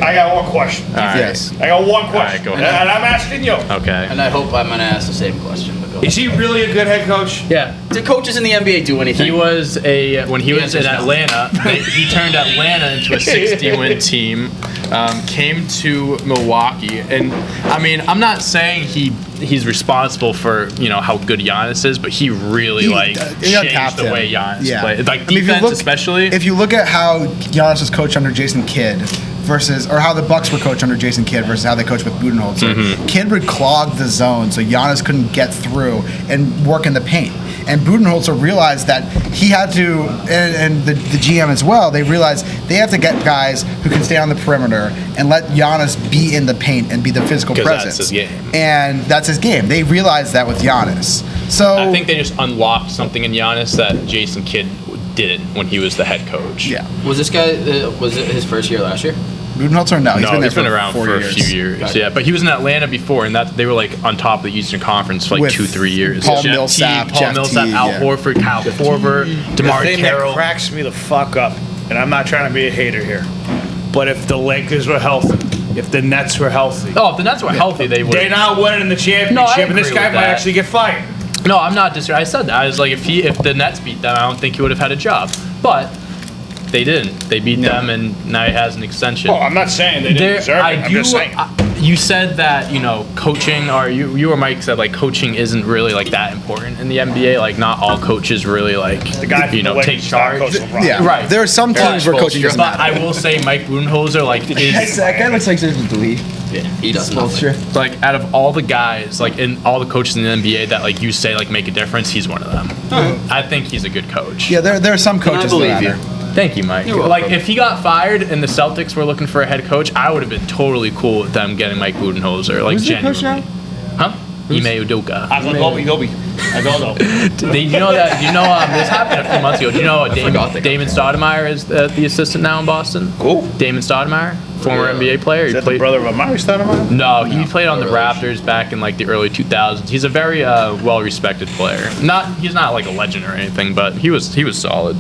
I got one question. All right. Yes. I got one question. go ahead. And I'm asking you. Okay. And I hope I'm gonna ask the same question. But go Is he really a good head coach? Yeah. Do coaches in the NBA do anything? He was when he The was in answer's no. Atlanta. He turned Atlanta into a 60-win team. Came to Milwaukee, and I mean, I'm not saying he's responsible for how good Giannis is, but he really changed the way Giannis played. Like defense, especially. If you look at how Giannis was coached under Jason Kidd versus, or how the Bucks were coached under Jason Kidd versus how they coached with Budenholzer, Kidd would clog the zone so Giannis couldn't get through and work in the paint. And Budenholzer realized that he had to, and the GM as well, they realized they have to get guys who can stay on the perimeter and let Giannis be in the paint and be the physical 'Cause presence. that's his game. And that's his game. They realized that with Giannis. So I think they just unlocked something in Giannis that Jason Kidd didn't when he was the head coach. yeah. Was this guy? Was it his first year last year? Budenholzer, no, No, there he's been around for a few years. Gotcha. Yeah, but he was in Atlanta before, and they were like on top of the Eastern Conference for like With 2-3 years. Paul Jeff Millsap, Teague, Jeff Millsap, Teague, Al yeah. Horford, Kyle Korver, The DeMar thing Carroll. that cracks me the fuck up, and I'm not trying to be a hater here, but if the Lakers were healthy, if the Nets were healthy, Oh, if the Nets were healthy, they would. they're not winning the championship, and this agree guy with might that. actually get fired. No, I'm not disagreeing. I said that. I was like, if the Nets beat them, I don't think he would have had a job. But they didn't. They beat them, and now he has an extension. Well, I'm not saying they didn't deserve it. I'm just saying. You said that coaching, or you or Mike said like coaching isn't really like that important in the NBA. Like not all coaches really like The guy from the take Lakers charge. Coach LeBron. Yeah, Right. There are some teams where coaching doesn't But matter. I will say Mike Budenholzer is That guy looks like there's a delete. He does Sculpture. nothing. like out of all the guys like in all the coaches in the NBA that like you say like make a difference, he's one of them. I think he's a good coach. Yeah, there are some And I coaches that believe you. matter. Thank you, Mike. You're Like, welcome. if he got fired and the Celtics were looking for a head coach, I would have been totally cool with them getting Mike Budenholzer. Like, Who's the coach genuinely. Huh? Ime Udoka. I don't know. You know that? You know this happened a few months ago. Do you know forgot that Damon Stoudemire is the assistant now in Boston? Who? Damon Stoudemire, former NBA player. Is He that the brother of Amari Stoudemire? No, he played on the No Raptors back in like the early 2000s. He's a very well-respected player. He's not like a legend or anything, but he was solid.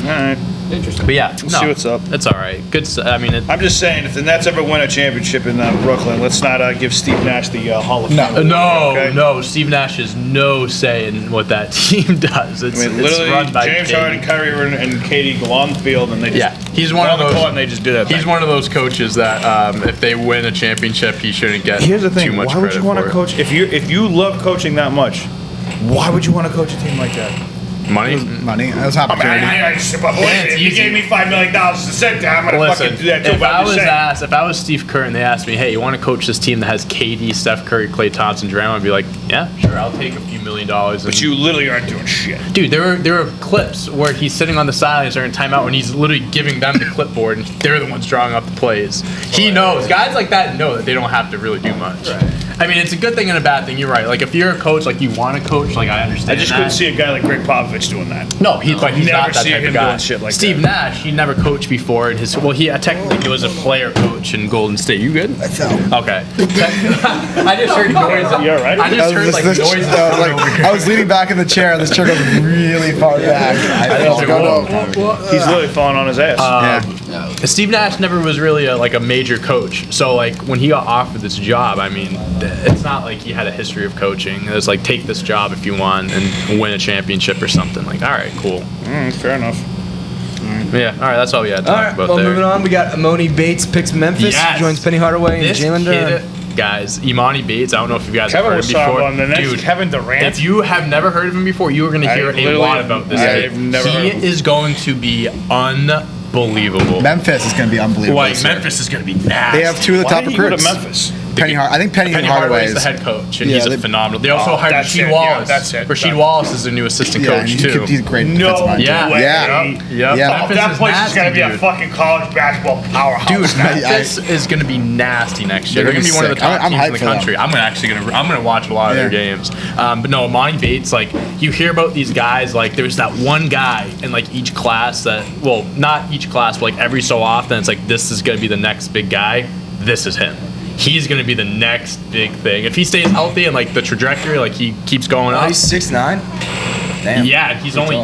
All right. Interesting. But yeah, We'll see what's up. It's all right. Good. I mean, I'm just saying, if the Nets ever win a championship in Brooklyn, let's not give Steve Nash the Hall of Fame. Okay? no. Steve Nash has no say in what that team does. It's, I mean, it's literally, run by James KD. Harden, Kyrie, and Katie go on the field, and they just He's one go of on the those. court and they just do that. He's one of those coaches that if they win a championship, he shouldn't get Here's the thing: too much why would you credit want to for it. coach if you love coaching that much? Why would you want to coach a team like that? Money? Money. That was opportunity. If you gave me $5 million to sit down, I'm gonna Listen, fucking do that too. if But I I'm was just saying. if I was Steve Kerr and they asked me, hey, you want to coach this team that has KD, Steph Curry, Klay Thompson, Draymond, I'd be like, yeah, sure, I'll take a few $1 million. But you literally aren't doing shit. Dude, there were clips where he's sitting on the sidelines during timeout when he's literally giving them the clipboard and they're the ones drawing up the plays. He knows. Guys like that know that they don't have to really do much. Right. I mean, it's a good thing and a bad thing. You're right. Like, if you're a coach, like, you want to coach, like, I understand I just that. couldn't see a guy like Greg Popovich doing that. No, but he's Never not that see type him of guy. doing shit like Steve that. Nash, he never coached before. And technically he was a player coach in Golden State. You good? I fell. Okay. I just heard noise. You all right? I just heard like noise. I was leaning back in the chair, and this chair goes really far back. I was like, whoa. He's literally falling on his ass. Yeah. Steve Nash never was really a major coach. So like when he got offered this job, I mean, it's not like he had a history of coaching. It was like, take this job if you want and win a championship or something. Like, all right, cool. Fair enough. Yeah, all right, that's all we had to All talk right, about well, there. moving on, we got Emoni Bates picks Memphis, Yes. joins Penny Hardaway and This Jalen Durant. kid, guys, Emoni Bates. I don't know if you guys Kevin have heard was before. talking on the next Dude, Kevin Durant. if you have never heard of him before, you are going to hear a literally lot have- about this I've kid. never heard He of him. is going to be unbelievable. Memphis is going to be unbelievable. Like, this year. Memphis is going to be nasty. They have two of the Why top did he go to recruits. Memphis? I think Penny Hardaway Hardaway is is the head coach, and Yeah, he's they- phenomenal. They also hired that's Rasheed it, yeah, Wallace. that's it. Rasheed Done. Wallace is their new assistant Yeah, coach, and too. he's a great No defensive mind. Yeah. way. Yeah. Yep. Yeah. Memphis That is place is gonna be a dude. fucking college basketball powerhouse. Dude, now. Memphis is going to be nasty next year. They're They're going to be one of the sick. top I'm teams in hyped the for them. country. I'm going to watch a lot of their Yeah. games. But no, Emoni Bates, like, you hear about these guys, like, there's that one guy in, like, each class that, well, not each class, but, like, every so often, it's like, this is going to be the next big guy. This is him. He's going to be the next big thing. If he stays healthy and, like, the trajectory, like, he keeps going Oh, up. he's 6'9". Damn. Yeah,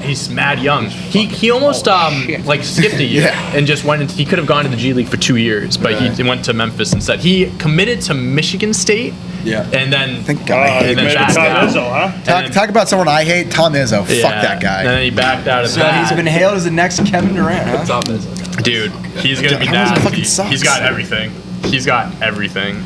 he's mad young. He almost like skipped a year Yeah. and just went into, he could have gone to the G League for 2 years, but he went to Memphis instead. He committed to Michigan State. Yeah. And then Thank God. I hate and then Maybe backed Tom out. Izzo, huh? And then- Talk about someone I hate. Tom Izzo. yeah. Fuck that guy. And then he backed out of So that. he's been hailed as the next Kevin Durant, huh? Top is. Dude, he's gonna be Everyone's fucking nasty. sucks. He's got everything. He's got everything.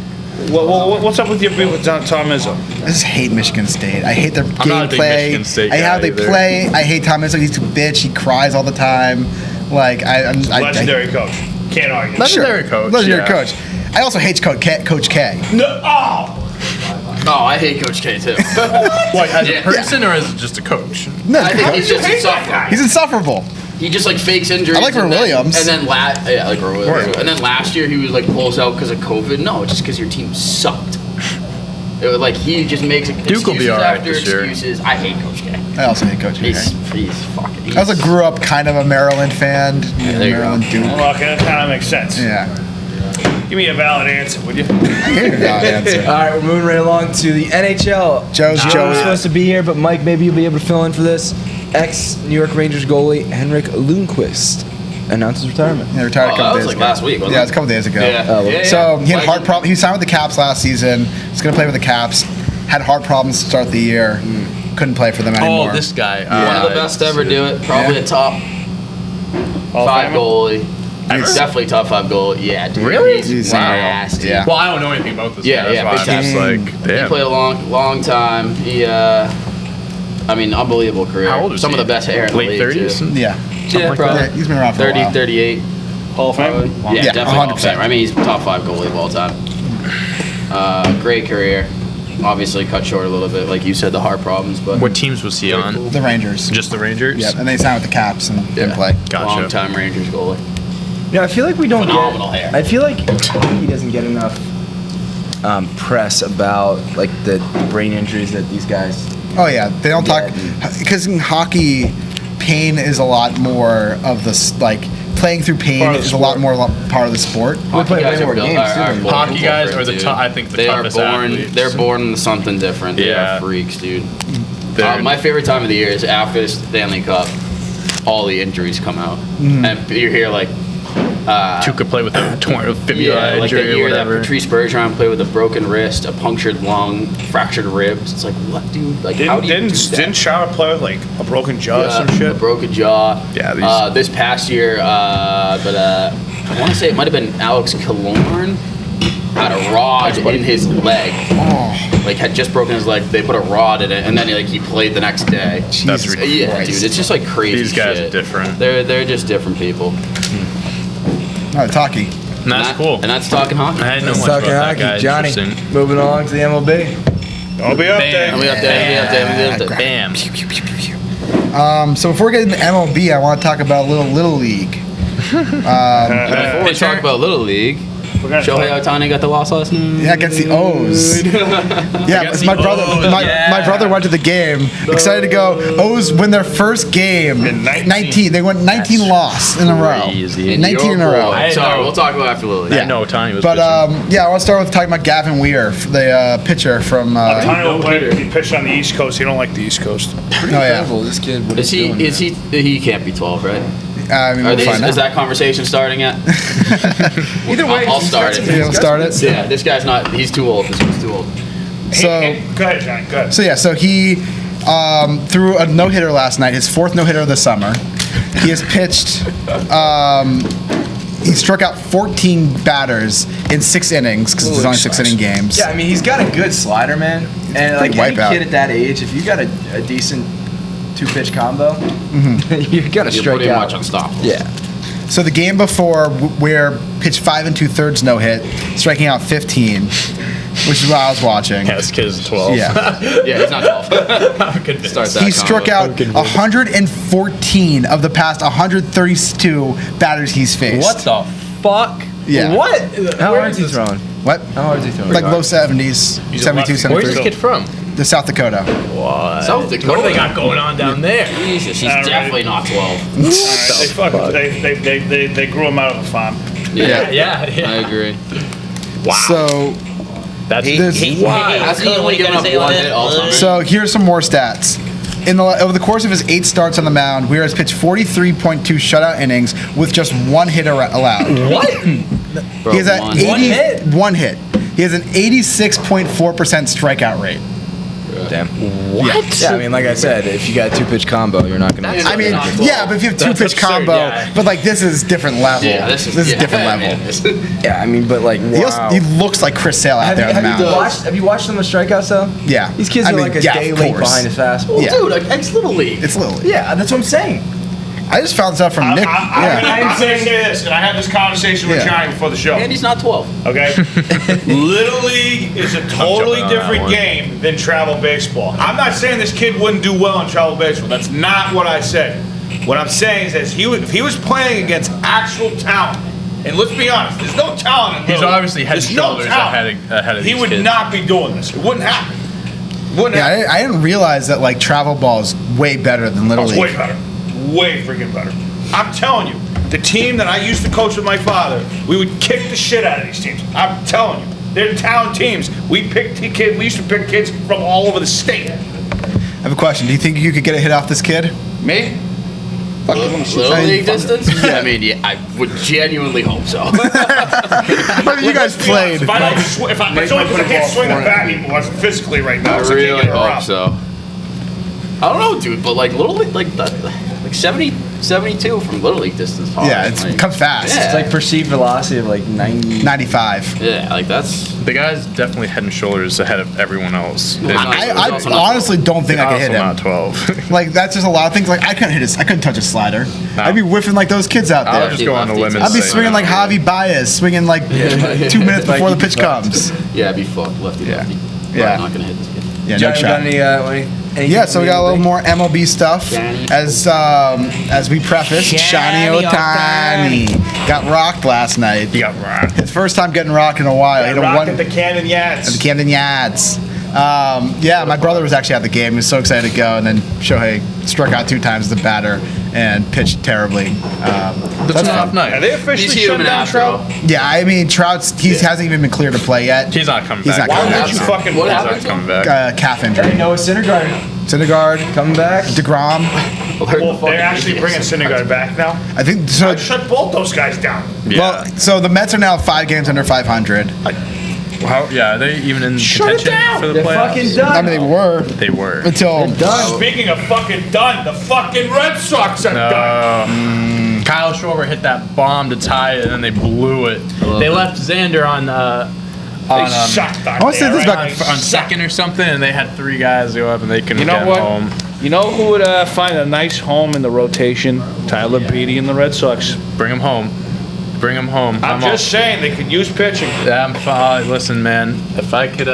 What's up with your beef with Tom Izzo? I just hate Michigan State. I hate their not a big gameplay. Michigan State I hate how guy they either. play. I hate Tom Izzo. He's a bitch. He cries all the time. Like Legendary coach. Can't argue. Legendary coach, Legendary yeah. coach. I also hate Coach K. No. Oh. Oh, I hate Coach K too. What, as Yeah. a person or as just a coach? No, I think he's just hate that insufferable. guy. he's insufferable. He just like fakes injuries. I like Roy and then- Williams. And then I like Roy Williams. Right. too. And then last year he was like pulls out because of COVID. No, it's just because your team sucked. It was like he just makes excuses Duke will be all right after this year. excuses. I hate Coach K. I also hate Coach K. He's fucking. I also grew up kind of a Maryland fan. there you Maryland go. Duke. Well, okay, that kind of makes sense. Yeah. Give me a valid answer, would you? I hate that answer. All right, we're moving right along to the NHL. Joe's Joe was supposed to be here, but Mike, maybe you'll be able to fill in for this. Ex-New York Rangers goalie Henrik Lundqvist announced his retirement. He retired a Oh, couple that days was like ago. last week, wasn't Yeah, it? it was a couple days ago. Yeah. Oh, well. Yeah, So he had Like, heart problems. He signed with the Caps last season. He's going to play with the Caps. Had heart problems to start the year. Couldn't play for them anymore. Oh, this guy. One of the best to ever do it. Probably Yeah. a top Hall of 5 Famer? goalie. Ever? Definitely top 5 goalie. Yeah, dude. Really? He's Wow. nasty. Yeah. Well, I don't know anything about this Yeah, guy. yeah, That's big why I'm just like, He damn. played a long time. He, I mean, unbelievable career. How old is Some he? of the best hair in the Late league, 30s? too. Yeah. Yeah, like probably. Yeah, he's been around for a 30, while. 38. Hall of Probably. Fame? Yeah, Yeah, definitely. 100%. I mean, he's top 5 goalie of all time. Great career. obviously cut short a little bit, like you said, the heart problems. But What teams was he on? The Rangers. Just the Rangers? Yep, and they signed with the Caps and didn't play. Gotcha. long-time Rangers goalie. Yeah, I feel like we don't Phenomenal get. hair. I feel like he doesn't get enough press about like the brain injuries that these guys. Oh yeah, they don't talk Yeah. because in hockey, pain is a lot more of this. Like playing through pain Part of the is a lot sport. more part of the sport. Hockey play guys way are more built- games, too, are than born Hockey guys different, are the dude. I think the they toughest are born. athletes. They're born into something different. They Yeah. are freaks, dude. They're- My favorite time of the year is after the Stanley Cup. All the injuries come out, Mm-hmm. and you're here like. Two could play with a torn fibula Yeah, like the injury or year that whatever. Patrice Bergeron played with a broken wrist, a punctured lung, fractured ribs. It's like, what, dude? Like, how do you do that? Didn't Shara play with like a broken jaw or some A shit? broken jaw. Yeah, This past year, I want to say it might have been Alex Killorn had a rod in his leg. Like had just broken his leg. They put a rod in it, and then he played the next day. That's Jesus ridiculous. Yeah, dude, it's just like crazy. These guys shit. are different. They're just different people. Oh, talkie. And that's cool. And that's talking hockey. I had no Let's much talk about that hockey, guy. Johnny. Interesting. Moving along to the MLB. I'll be up there. And we up there. Bam. So before we get into MLB, I want to talk about Little League. Before we talk about Little League, We're gonna Shohei talk- Ohtani got the loss last night. Yeah, against the O's. Yeah, because my the brother, O's, my brother went to the game, excited to go. O's win their first game. In 19. They went 19 loss in a row. crazy. 19 in a row. I Sorry, know. we'll talk about it after Little League. I know Tiny was But pitching. yeah, I want to start with talking about Gavin Weir, the pitcher from. Tiny will play. He pitched on the East Coast. He don't like the East Coast. Pretty Oh, yeah. incredible, this kid. What Is he's he? doing, Is man. he? He can't be 12, right? I mean, Are we'll these, find is out. that conversation starting yet? Either way, I'll he's start got it. some- Yeah, we'll start it. Yeah, this guy's not. He's too old. This one's too old. So. Go ahead, Johnny. Go ahead. So yeah, so he threw a no hitter last night, his fourth no hitter of the summer. He has pitched. He struck out 14 batters in 6 innings because there's Holy only 6 smokes. inning games. Yeah, I mean, he's got a good slider, man. And like any wipeout. kid at that age, if you got a decent 2-pitch combo, you got to You're strike pretty out. much unstoppable. Yeah. So the game before, Weir pitched 5 2/3 no hit, striking out 15, which is what I was watching. Yeah, this kid is 12. Yeah. Yeah, he's not 12. I'm convinced. Start that He struck combo. out 114 of the past 132 batters he's faced. What the fuck? Yeah. What? How Where hard is is he this- throwing? What? How hard is he throwing? Like low 70s, He's a 72, lefty. Where's this 73. kid from? The South Dakota. What? South Dakota. What do they got going on down there? Jesus, he's All right. definitely not 12. All right, they grew him out of the farm. Yeah. Yeah. I agree. Wow. So That's this- wild. Has he only given up one hit all time? So here's some more stats. Over the course of his 8 starts on the mound, Weir has pitched 43.2 shutout innings with just 1 hit allowed. What? Bro, He has an one. 80 1 hit. He has an 86.4% strikeout rate. Damn. What? Yeah, I mean, like I said, if you got a 2-pitch combo, you're not gonna. I mean, Not yeah, but if you have That's 2-pitch absurd, combo, yeah. but like this is different level. Yeah, this is different level. man. Yeah, I mean, but like, He, wow. he looks like Chris Sale out there on the mound. Have you watched him with strikeouts though? Yeah. These kids I are mean, like a yeah, day of late course. behind his fastball. Yeah. Dude, it's Little League. It's Lily. Yeah, that's what I'm saying. I just found this out from Nick. I'm Yeah. going to say this, and I had this conversation with Yeah. Johnny before the show. And he's not 12. Okay? Little League is a totally jumping on that different one. game than travel baseball. I'm not saying this kid wouldn't do well in travel baseball. That's not what I said. What I'm saying is that if he was playing against actual talent, and let's be honest, there's no talent in He's Little League. obviously head and There's no shoulders talent. ahead of He these would kids. not be doing this. It wouldn't happen. Wouldn't Yeah, happen. I didn't realize that like travel ball is way better than Little It's League. way better. Way freaking better. I'm telling you, the team that I used to coach with my father, we would kick the shit out of these teams. I'm telling you. They're town teams. We used to pick kids from all over the state. I have a question. Do you think you could get a hit off this kid? Me? Little League distance? I mean, yeah, I would genuinely hope so. But you guys played. If I don't, it's only because I can't swing a bat anymore physically right now. I so I can't really get it hope around. so. I don't know, dude, but like Little League, like 70, 72 from Little League distance. Hard. Yeah, it like, comes fast. Yeah. It's like perceived velocity of like 90. 95. Yeah, like that's. The guy's definitely head and shoulders ahead of everyone else. And I also not honestly don't think I could hit also him. not 12. Like that's just a lot of things. Like I couldn't touch a slider. I'd be whiffing like those kids out I'll there. just go on a limb and I'd be say swinging no. like Javi Baez, swinging like 2 minutes before the pitch comes. Yeah, it'd be fucked, lefty. Yeah. lefty. Yeah. I'm not gonna hit this kid. Yeah, no Johnny, shot. got any Yeah, so we got a little more MLB stuff. As we prefaced, Shani Ohtani got rocked last night. He got rocked. His first time getting rocked in a while. He hit a Rocked one at the Camden at the Yads. Camden Yads. Yeah, my brother was actually at the game. He was so excited to go, and then Shohei struck out 2 times as the batter and pitched terribly. That's an off Are night. they He's officially human shut down after Trout? all. Yeah, I mean Trout's he hasn't even been cleared to play yet. He's not coming He's back. not Why coming would you back. fucking What do He's that? happened? not coming back. Calf Hey, injury. Noah Syndergaard Syndergaard coming back. DeGrom. Well, they're actually bringing Syndergaard back now. I think so. Shut both those guys down. Well, so the Mets are now 5 games under 500. Yeah, are they even in Shut it contention down. for the They're playoffs? fucking done. I mean, they were They were. until done. Speaking of fucking done, the fucking Red Sox are done. Kyle Schwarber hit that bomb to tie it, and then they blew it. They left Xander on They sucked on I wanna say there, this right? about- on second or something, and they had 3 guys go up, and they couldn't You know get what? home. You know who would find a nice home in the rotation? Tyler Beatty and the Red Sox. Bring him home. Bring him home. I'm just saying they could use pitching. I'm fine. Listen, man. If I could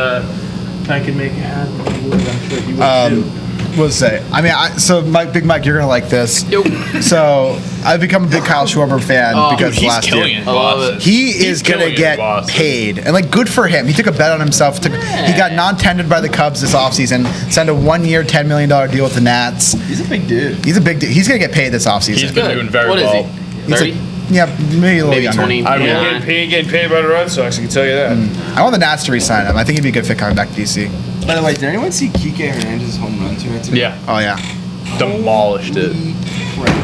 make it happen, I would. I'm sure you would too. We'll say. I mean, so Big Mike, you're gonna like this. Yo. So I've become a big Kyle Schwarber fan because He's last killing year. it. in I love Boston. it. He is gonna killing it in get Boston. paid, and like good for him. He took a bet on himself. He got non-tendered by the Cubs this offseason. Signed a 1-year, $10 million deal with the Nats. He's a big dude. He's a big. He's gonna get paid this offseason. He's been doing very What is well. he? He's 30? Yeah, maybe a little Maybe younger. 20. I mean, yeah. He ain't getting paid by the Red Sox, I can tell you that. I want the Nats to re-sign him. I think he'd be a good fit coming back to DC. By the way, did anyone see Kike Hernandez's home run tonight? Yeah, Oh yeah. demolished it.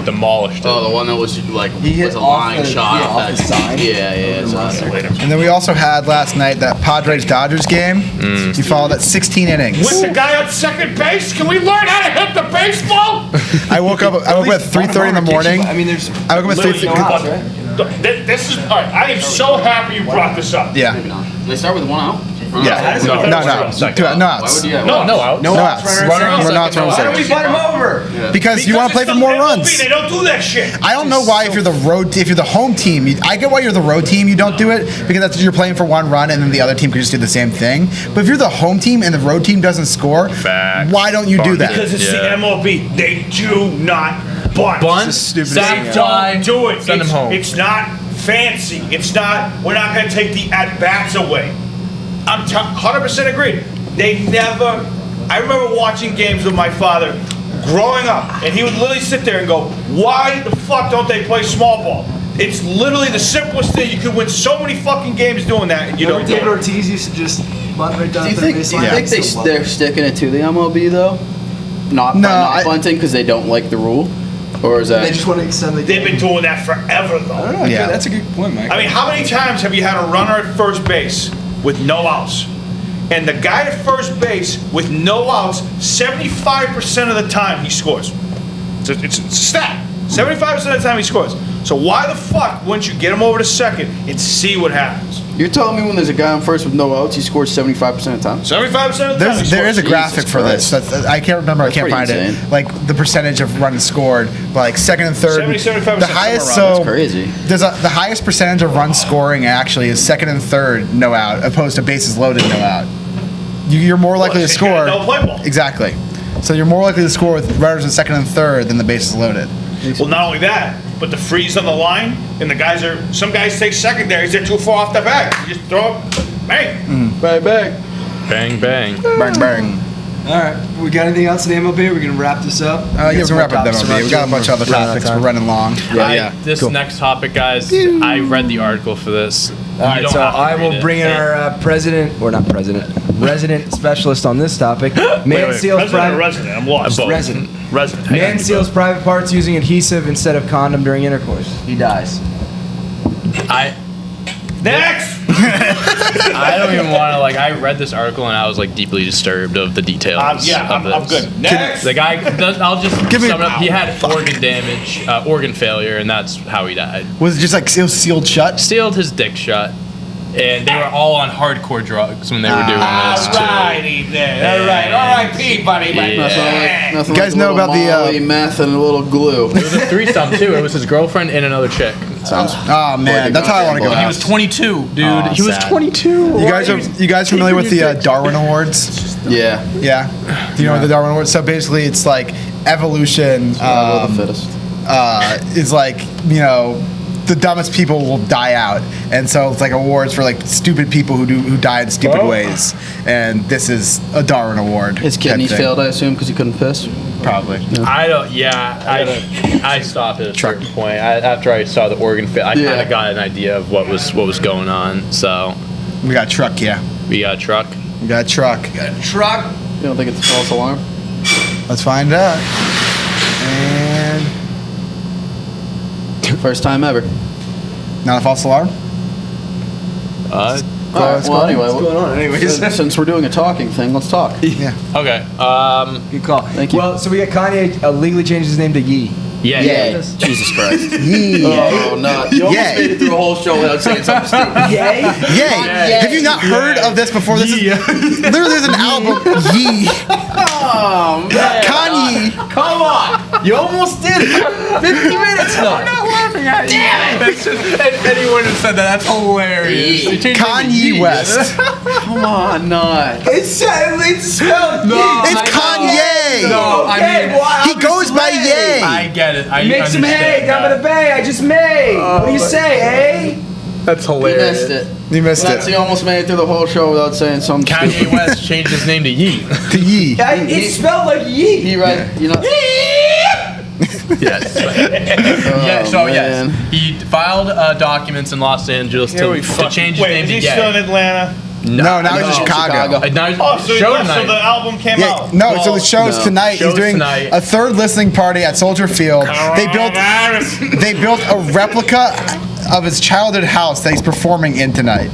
Demolished it. Oh, the one that was like He hit was a off line the- shot yeah, off off that. the side. Yeah. It's awesome. And then we also had last night that Padres-Dodgers game. You followed that 16 innings. With the guy on second base, can we learn how to hit the baseball? I woke up at 3:30 in the morning. I mean, there's I woke up at Literally, 3:30. no outs, right? This is, all right, I am so happy you brought this up. Yeah. Maybe not. They start with 1 out. Yeah. No, No, no, no. no. Two- No Why outs. would you have No, No outs. No outs. Runner on Runner out, second. runner on Why don't we second. butt him over? Because you want to play for more runs. They don't do that shit. I don't know why if you're the home team, I get why you're the road team, you don't do it because that's you're playing for 1 run and then the other team can just do the same thing. But if you're the home team and the road team doesn't score, Facts. why don't you do that? Because it's Yeah. the MLB. They do not bunt. Bunt, It's the stupidest sack thing ever. fly, Don't do it. send him home. It's not fancy. It's not, we're not going to take the at-bats away. I'm 100% agreed. They never, I remember watching games with my father growing up, and he would literally sit there and go, why the fuck don't they play small ball? It's literally the simplest thing. You could win so many fucking games doing that, and you don't do David it. Ortiz used to just bunt right down Do you to the think? Do baseline. you think I still love they're it. sticking it to the MLB though? Not No, by not I- bunting because they don't like the rule, or is that? They just want to extend the They've game. been doing that forever, I don't though. know. Yeah. That's a good point, Mike. I mean, how many times have you had a runner at first base with no outs? And the guy at first base with no outs, 75% of the time he scores. It's a stat. 75% of the time he scores. So why the fuck wouldn't you get him over to second and see what happens? You're telling me when there's a guy on first with no outs, he scores 75% of the time? 75% of the time he There is a scores. graphic for this. Christ. I can't remember. That's I can't pretty find insane. it. Like the percentage of runs scored, but like second and third. 70-75% The highest. somewhere around. So That's crazy. the highest percentage of runs scoring actually is second and third no out, opposed to bases loaded no out. You're more likely to it's got score. no play ball. Exactly. So you're more likely to score with runners in second and third than the bases loaded. Well, not only that, but the freeze on the line, and the guys are, some guys take secondaries, they're too far off the bag. You just throw it, bang. Right back. Bang, bang. Bang bang. All right. We got anything else in the MLB? We're going to wrap this up. Yeah, we can wrap up MLB. We got a bunch of other topics. We're running long. This next topic, guys, I read the article for this. All right, so I will bring in our resident specialist on this topic. Man seals President or private resident? I'm lost. resident. Resident. Man seals private parts using adhesive instead of condom during intercourse. He dies. Next! I don't even want to, I read this article and I was, deeply disturbed of the details of this. I'm good. Next! The guy, I'll just Give me- sum it up. He had organ damage, organ failure, and that's how he died. Was it just like it was sealed shut? Sealed his dick shut. And they were all on hardcore drugs when they were doing this, too. Alrighty then. Alright. R.I.P. buddy. Yeah. Nothing You guys like a know little about the, Molly, meth and a little glue. It was a threesome, too. It was his girlfriend and another chick. Sounds. Oh man, that's how I want to go He out. was 22, dude. Oh, he was sad. 22. You guys familiar with the Darwin Awards? Yeah. Yeah. Do you know what the Darwin Awards? So basically, it's like evolution. Survival of the fittest. Is like, the dumbest people will die out, and so it's like awards for like stupid people who die in stupid ways, and this is a Darwin Award. His type kidneys thing. failed, I assume, because he couldn't piss. Probably. I don't. Yeah, I stopped at a certain point. After I saw the organ fit, I kind of got an idea of what was going on. So We got a truck, yeah. we got a truck. We got a truck. Truck. You don't think it's a false alarm? Let's find out. And First time ever. not a false alarm. Alright, well, anyway, What's going on? Anyways, since we're doing a talking thing, let's talk. Yeah. Okay. good call. Thank you. Well, so we got Kanye legally changed his name to Yee. Yeah. Yay. Jesus Christ. Yee. Oh, no. You almost Yay. made it through a whole show without saying something stupid. Yay. Yay. Have you not heard of this before? This is literally there's an album. Yee. Oh, man. Kanye. Come on. You almost did it. 50 minutes though. That's just, anyone who said that, that's hilarious. They changed it to Kanye Yee. West. Come on, not. It's spelled No. It's Kanye. No, I mean, He goes by Ye. I get it. I Make some hay, understand down by the that. bay. I just made. What do you say, eh? That's You hilarious. missed it. You missed That's it. he almost made it through the whole show without saying something Kanye stupid. West changed his name to Yee. To Yee. It's spelled like Yee. He right, you know. Yes. Yeah. So man. yes, he filed documents in Los Angeles to change his name Is to he Ye. still in Atlanta? No, now he's in Chicago. Now he's Oh, so, show so tonight. the album came Yeah, out. no, so the show's no. tonight. Show's He's doing tonight. a third listening party at Soldier Field. They built a replica of his childhood house that he's performing in tonight.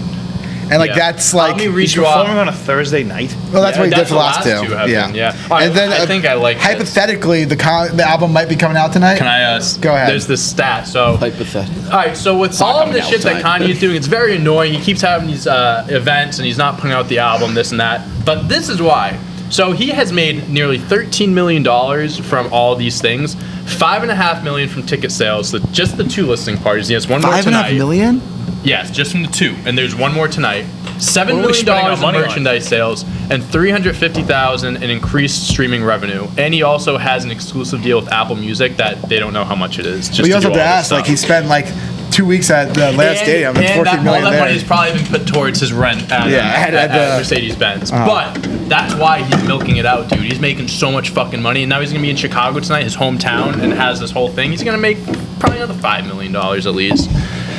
And like Yeah. that's like, Let me read He's you performing off. on a Thursday night. well, that's Yeah, what he did that's for the last two. have Yeah. been, yeah. All right, And then I think I like this. hypothetically, the album might be coming out tonight. Can I? Go ahead. There's this stat. So. Hypothetical. All right, so with not all of coming the out shit that tonight. Kanye's doing, it's very annoying. He keeps having these events, and he's not putting out the album, this and that. But this is why. So he has made nearly $13 million from all these things. $5.5 million from ticket sales. So just the two listening parties. He has one more tonight. $5.5 million? Yes, just from the two, and there's one more tonight. $7 What are we million spending our in money on? merchandise sales and $350,000 in increased streaming revenue. And he also has an exclusive deal with Apple Music that they don't know how much it is. Just But you also do have to all this ask, like stuff. he spent like 2 weeks at the Atlanta Stadium. It's and $14 million all that money there. has probably been put towards his rent at, at the- Mercedes-Benz. Uh-huh. But that's why he's milking it out, dude. He's making so much fucking money, and now he's gonna be in Chicago tonight, his hometown, and has this whole thing. He's gonna make probably another $5 million at least.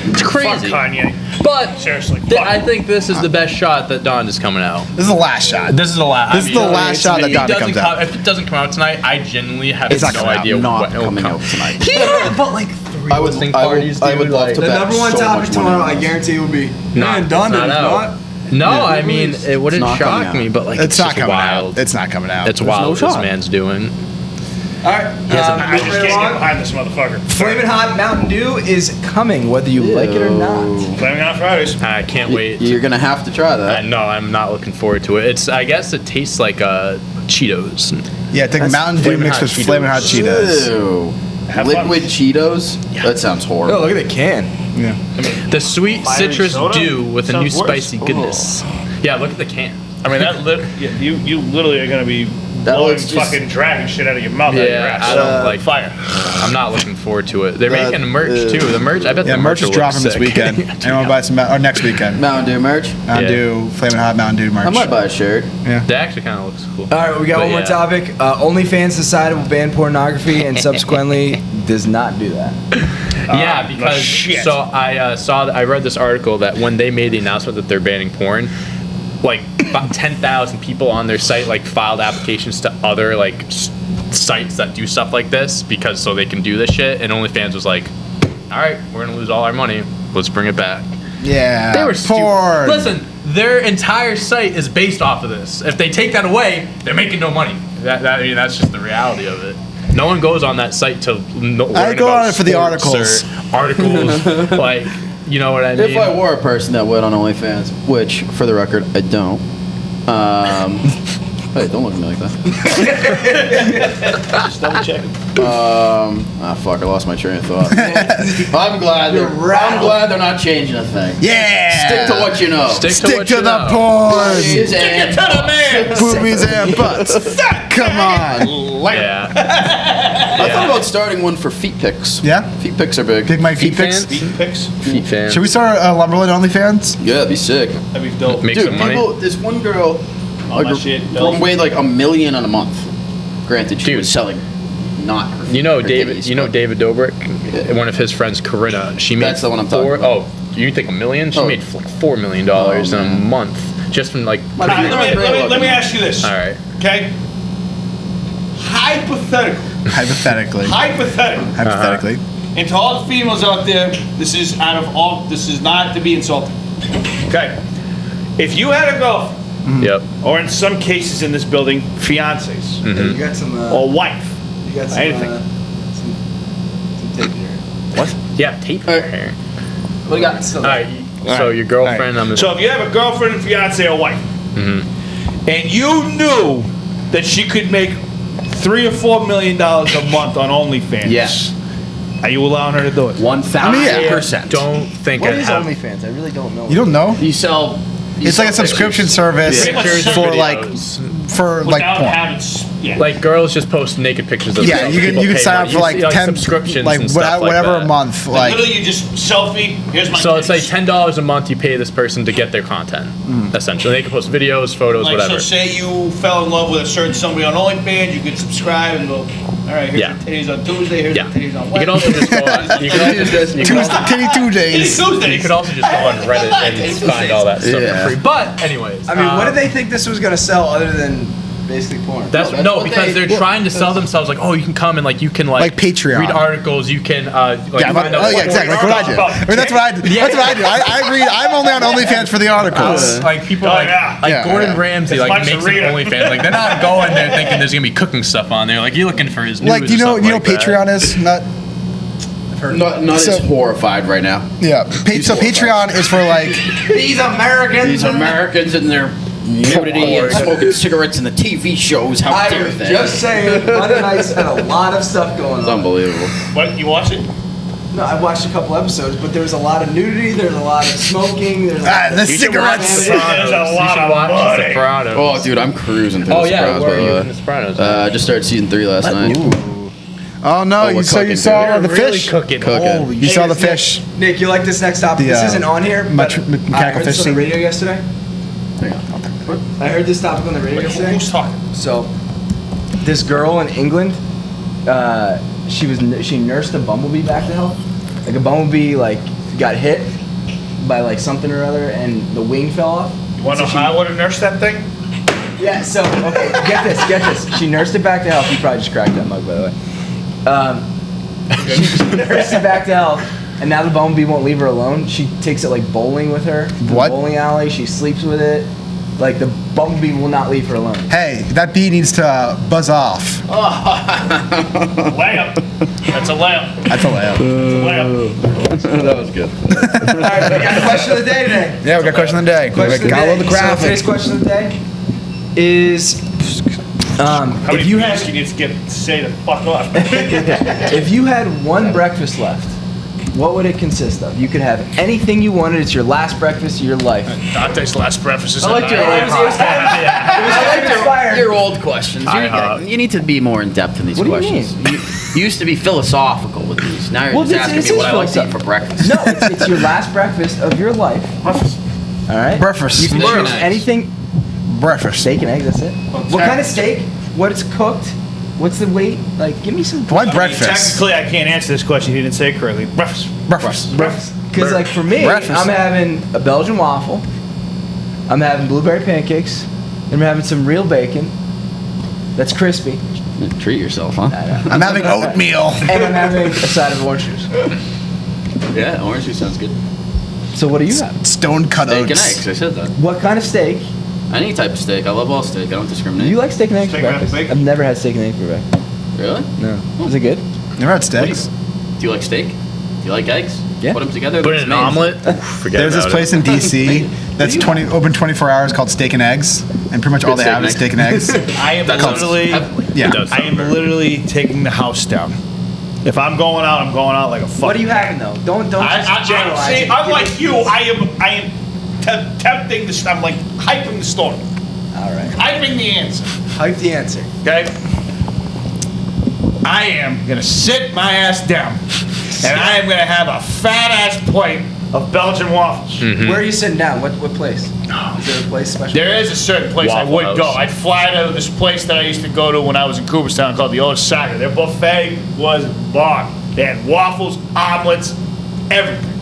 It's Fuck crazy. Kanye. But Seriously, fuck I him. think this is the best shot that Don is coming out. This is the last shot. This is the last. This is the last shot that Donda comes out. If it doesn't come out tonight, I genuinely have It's not no coming out. idea Not what will coming come out tonight. He had but like 3 I would- listening I would- parties. I would dude, love like, to The bet number one so topic much tomorrow, money. I guarantee it will be. Not- Man, Donda it's not is out. No, Yeah, I mean it wouldn't not coming shock out. me, but like It's it's not just coming wild. out. It's not coming out. It's wild no what this shot. man's doing. All right. I just can't get behind this motherfucker. Flamin' Hot Mountain Dew is coming, whether you like it or not. Flaming Hot Fridays. I can't wait. You're gonna have to try that. No, I'm not looking forward to it. I guess it tastes like Cheetos. Yeah, take Mountain Dew Flamin' mixed Hot with Flamin' Hot Cheetos. Ew. Have fun. Liquid Cheetos? That sounds Oh, horrible. look at the can. Yeah. The sweet Fiery citrus soda? dew with a new Sounds worse. spicy goodness. Yeah, look at the can. I mean, you literally are gonna be blowing looks just- fucking dragon shit out of your mouth. out of your Yeah, ass. I don't like fire. I'm not looking forward to it. They're That making merch too. The merch, I bet Yeah, the merch is will dropping look this sick. weekend. Anyone buy some? Or next weekend? Mountain Dew merch? Mountain Yeah. Dew, Flamin' Hot Mountain Dew merch. I might buy a shirt. That actually kind of looks cool. All right, we got But one more yeah. topic. OnlyFans decided will ban pornography and subsequently does not do that. Yeah, because shit. so I read this article that when they made the announcement that they're banning porn, like about 10,000 people on their site like filed applications to other like sites that do stuff like this because so they can do this shit, and OnlyFans was like, all right, we're gonna lose all our money, let's bring it back. Yeah. They were porn. Listen, their entire site is based off of this. If they take that away, they're making no money. I mean, that's just the reality of it. No one goes on that site to learn I go about on it for the sports or articles. Like, you know what I mean? If I were a person that went on OnlyFans, which, for the record, I don't, Hey, don't look at me like that. Just double checking. Fuck, I lost my train of thought. I'm glad they're not changing a thing. Yeah. Stick to what you know. Stick Stick what to you the know. porn. Boobies and To the man. Boobies and butts. Come on. Yeah. I thought about starting one for feet pics. Yeah? Feet pics are big. Big Mike feet pics. fans? Feet pics. Feet fan. Should we start Lumberland OnlyFans? Yeah, that'd be sick. That'd be dope. Make Dude, some money? there's one girl Oh, my shit. weighed like $1 million in a month. Granted, she Dude. was selling not her You know her David. titties, You know but- David Dobrik. One of his friends, Corinna. She made That's the one I'm talking about. Oh, you think $1 million? She Oh. made like $4 million in a man. month just from like. My All right, bad. let me ask you this. All right. Okay? Hypothetical. Hypothetically. And to all the females out there, this is not to be insulting. Okay? If you had a girlfriend, Yep. or in some cases in this building, fiancés, You got some. or wife, You got some. anything. Some tape in here. What? Yeah, tape in her hair. What do you got? All right. So your girlfriend. I'm. So if you have a girlfriend, and fiance, or wife, and you knew that she could make $3 or $4 million a month on OnlyFans, Yes. are you allowing her to do it? 1,000%. Don't think What I'd is have. OnlyFans? I really don't know. You don't know? You sell. It's like a subscription service Pretty much for like videos. Without porn. having, yeah. Like girls just post naked pictures of Yeah, themselves. you can People pay sign up money. for like You see, 10 subscriptions like and stuff whatever like a that. month. Like, Like literally, you just selfie. Here's my. So it's like titties. $10 a month. You pay this person to get their content. Essentially, they can post videos, photos, Like, whatever. so say you fell in love with a certain somebody on OnlyFans, you could subscribe and go, all right, here's Yeah. the titties on Tuesday, here's Yeah. the titties on You Wednesday. can also just go on. You can also, you can also, Titty Tuesdays. Tuesdays. you could also just go on Reddit and find all that stuff Yeah. for free. But anyways, I mean, what did they think this was gonna sell other than basically porn? That's that's no, what because they- they're trying to sell themselves like, oh, you can come and like you can Like Patreon. read articles, you can like Yeah, find out yeah, exactly. Like what I do. I mean, that's what I do. That's what I do. I read. I'm only on OnlyFans for the articles. Like people Oh, like yeah. like Yeah, Gordon yeah. Ramsay It's like Mike's makes an arena. OnlyFans. Like they're not going there thinking there's gonna be cooking stuff on there. Like you're looking for his news. Like or you know something like that. Patreon is not. Not So- as horrified right now. Yeah. So Patreon is for like. These Americans. These Americans and their nudity and smoking cigarettes and the TV shows. How I dare was they? just saying, Monday nights had a lot of stuff going It's on. unbelievable. What, you watch it? No, I watched a couple episodes, but there was a lot of nudity. There's a lot of smoking. There's The cigarettes. There's a lot of Watch The money. Sopranos. Oh, dude, I'm cruising through Oh The yeah, Sopranos, where by are the you way. in The Sopranos? I just started season 3 last night. Oh no! Oh, we're you saw cooking, the You're really fish. cooking. Cooking. Holy You saw the fish. Nick, you like this next topic? The, This isn't on here, but I mechanical heard this fish on the scene. radio yesterday. I heard this topic on the radio yesterday. Who's talking? So, this girl in England, she nursed a bumblebee back to health. Like a bumblebee, like got hit by like something or other, and the wing fell off. You want to know how I would have nursed that thing? Yeah. So okay, get this. She nursed it back to health. You probably just cracked that mug, by the way. She nursed it back to health, and now the bumblebee won't leave her alone. She takes it like bowling with her. To the What? bowling alley. She sleeps with it. Like the bumblebee will not leave her alone. Hey, that bee needs to buzz off. Layup. That's a layup. That's a layup. It's a layup. That was good. All right, we got a question of the day today. Yeah, we got question of the day. Question of the Gotta day. love the So graphic. today's question of the day is, How many if you beers had can you say to fuck off? if you had one breakfast left, what would it consist of? You could have anything you wanted. It's your last breakfast of your life. Dante's last breakfast is I liked your your old questions. You need to be more in depth in these What do you questions. You used to be philosophical with these. Now you're Well, just this asking is me what I like to eat for philosophical. breakfast. No, it's your last breakfast of your life. All right. Breakfast. You can Steak and choose eggs. anything. Breakfast. Steak and eggs. That's it. What kind of steak? What it's cooked? What's the weight? Like, give me some. Why breakfast? Technically, I can't answer this question. He didn't say it correctly. Breakfast. Breakfast. Because like for me, Breakfast. I'm having a Belgian waffle. I'm having blueberry pancakes. And I'm having some real bacon. That's crispy. Treat yourself, huh? I'm having oatmeal. And I'm having a side of orange juice. Yeah, orange juice sounds good. So what do you have? Stone cut Steak and oats. eggs. I said that. What kind of steak? Any type of steak. I love all steak. I don't discriminate. You like steak and eggs Steak for and breakfast? bacon? I've never had steak and eggs for breakfast. Really? No. Is it good? Never had What do you- steaks. Do you like steak? Do you like eggs? Yeah. Put them together. Put it's in an amazing. omelet. Forget There's this about place it. in DC that's open 24 hours called Steak and Eggs, and pretty much all they Steak have and is steak and eggs. I am That sounds literally, Yeah. It does I sound am very- literally taking the house down. If I'm going out, I'm going out like a fuck. What are you having though? Don't just generalize. see, it. unlike you, I am tempting the. I'm like hyping the story, All right. hyping the answer. Hype the answer. Okay. I am gonna sit my ass down, and I am gonna have a fat ass plate of Belgian waffles. Where are you sitting down? What place? Is there a place special? There is a certain place Waffle I would House. go. I'd fly to this place that I used to go to when I was in Cooperstown called the Old Saga. Their buffet was bomb. They had waffles, omelets, everything.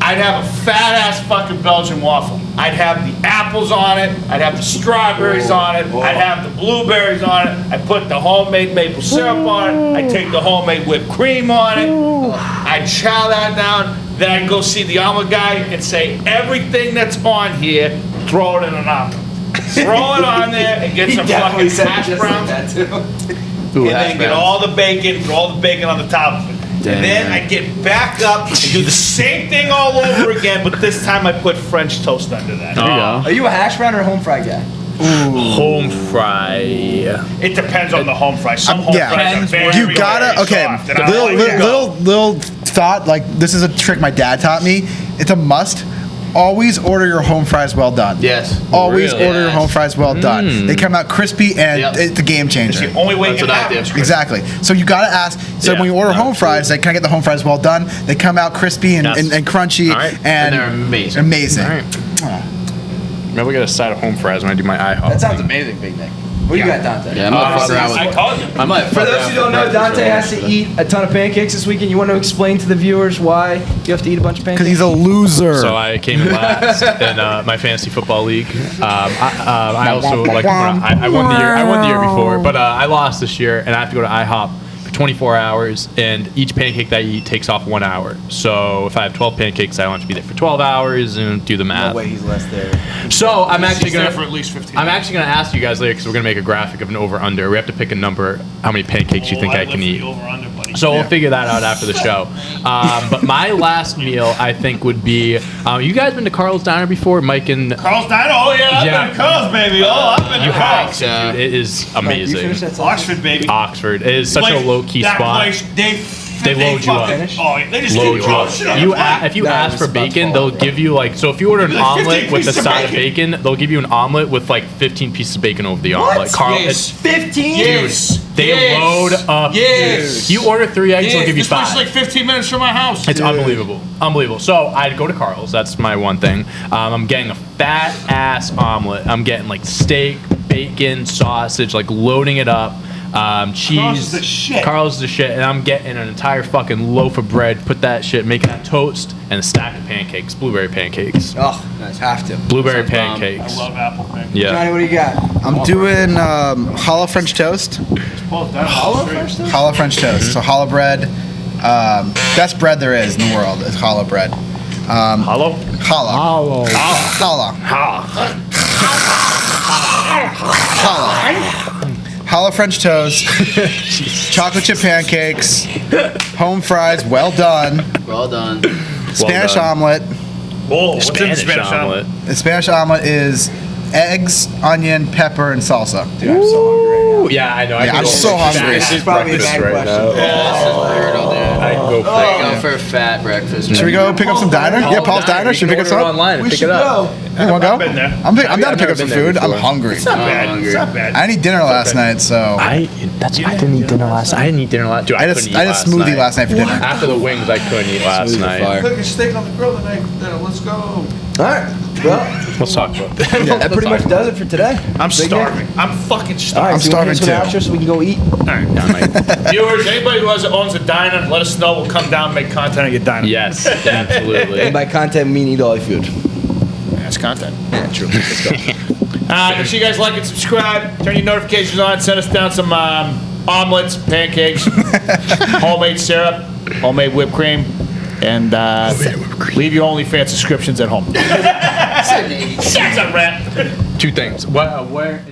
I'd have a fat ass fucking Belgian waffle. I'd have the apples on it. I'd have the strawberries on it. I'd have the blueberries on it. I'd put the homemade maple syrup on it. I'd take the homemade whipped cream on it. I'd chow that down. Then I'd go see the omelet guy and say, everything that's on here, throw it in an omelet. Throw it on there and get some fucking hash browns. Ooh, And hash then get browns. all the bacon, throw all the bacon on the top of it. And then I get back up and do the same thing all over again, but this time I put French toast under that. Are you a hash brown or a home fry guy? Home fry. It depends on the home fry. Some home yeah. fries are very, You gotta very okay. soft, and I Little like to little, go. little thought. Like this is a trick my dad taught me. It's a must. Always order your home fries well done. Yes. Always Really? order your home fries well done. They come out crispy and Yep. it's a game It's changer. the only way That's you what can I have do. it. Exactly. So you gotta ask. So Yeah. when you order home fries, like, can I get the home fries well done? They come out crispy and, Yes. and crunchy All right. and they're amazing. Amazing. All right. Maybe we get a side of home fries when I do my IHOP. That sounds amazing, Big Nick. What do you got, Dante? Yeah, I might fuck around I with. told you. I might For fuck those around who don't know, breakfast Dante or has to lunch. eat a ton of pancakes this weekend. You want to explain to the viewers why you have to eat a bunch of Because pancakes? he's a loser. So I came in last in my fantasy football league. I also like I won the year. I won the year before, but I lost this year, and I have to go to IHOP for 24 hours, and each pancake that I eat takes off 1 hour. So if I have 12 pancakes, I want to be there for 12 hours and do the No math. way he's less there. So I'm actually He's there gonna for at least 15 I'm actually gonna ask you guys later because we're gonna make a graphic of an over under. We have to pick a number. How many pancakes you think I can eat? So we'll figure that out after the show. But my last meal, I think, would be. You guys been to Carl's Diner before, Mike and? Carl's Diner? Oh, yeah, I've Yeah. been to Carl's, baby. Oh, I've been You to have Carl's. to, dude. It is You amazing. finish that sentence? Oxford, baby. Oxford. It is such a Place- low key that spot. Place, they load you up. fucking- Oh, they just Load give you you all up. the shit on You the plate. if you Nah, ask it's for about to bacon, fall they'll out, give you like. So if you order an Like 15 omelet with a pieces of side of bacon, they'll give you an omelet with like 15 pieces of bacon over the omelet. Carl, Yes. 15? Yes. they Yes. load up. Yes. You order 3 eggs, they'll Yes. give you This place is 5. like 15 minutes from my house. It's unbelievable. Unbelievable. So I'd go to Carl's. That's my one thing. I'm getting a fat ass omelet. I'm getting like steak, bacon, sausage, like loading it up. Cheese. Carl's is the shit. Carl's is the shit. And I'm getting an entire fucking loaf of bread. Put that shit, make that toast, and a stack of pancakes. Blueberry pancakes. Oh, nice. Have to. Blueberry Sounds bomb. I pancakes. love apple pancakes. Johnny, Yeah. what do you got? I'm doing hollow French toast. Carl's Diner. Hollow first? Hollow French toast. So hollow bread. Best bread there is in the world is hollow bread. Hollow? Hollow. Hollow. Hollow French toast. Chocolate chip pancakes. Home fries, well done. Well done. Spanish done. omelet. Oh, what's in the Spanish Spanish omelet. The Spanish omelet is eggs, onion, pepper, and salsa. Dude, I'm so hungry right Yeah, I know. I Yeah, can I'm go so for hungry. fat This is probably a breakfast bad right question. now. Yeah, this is weird. I'll do it. I can go for I go for a fat breakfast. Should we go pick up some diner? Yeah, Paul's Diner. Should we pick us up? online and We pick should it up. go. You want to go? been there. I'm down to I've pick never up some been there food. I'm before. hungry. It's not bad. hungry. It's not bad. I didn't eat dinner last night, so I didn't eat dinner last. I didn't eat dinner last. Dude, I couldn't just eat I had a smoothie last night for dinner. After the wings, I couldn't eat last Smoothie night. fire. Cooking steak on the grill tonight. Let's go. All right. Well, Let's talk about that pretty much does it for today. I'm Big Nick? starving. I'm fucking All starving. right, I'm so you want to starving hit us with an outro so we can go eat? Viewers, anybody who owns a diner, let us know. We'll come down and make content of your diner. Yes, absolutely. And by content, we mean eat all your food. That's content. Yeah, true. Let's go. Make sure you guys like and subscribe. Turn your notifications on. Send us down some omelets, pancakes, homemade syrup, homemade whipped cream, and leave your OnlyFans subscriptions at home. Shut up, rat. 2 things. Where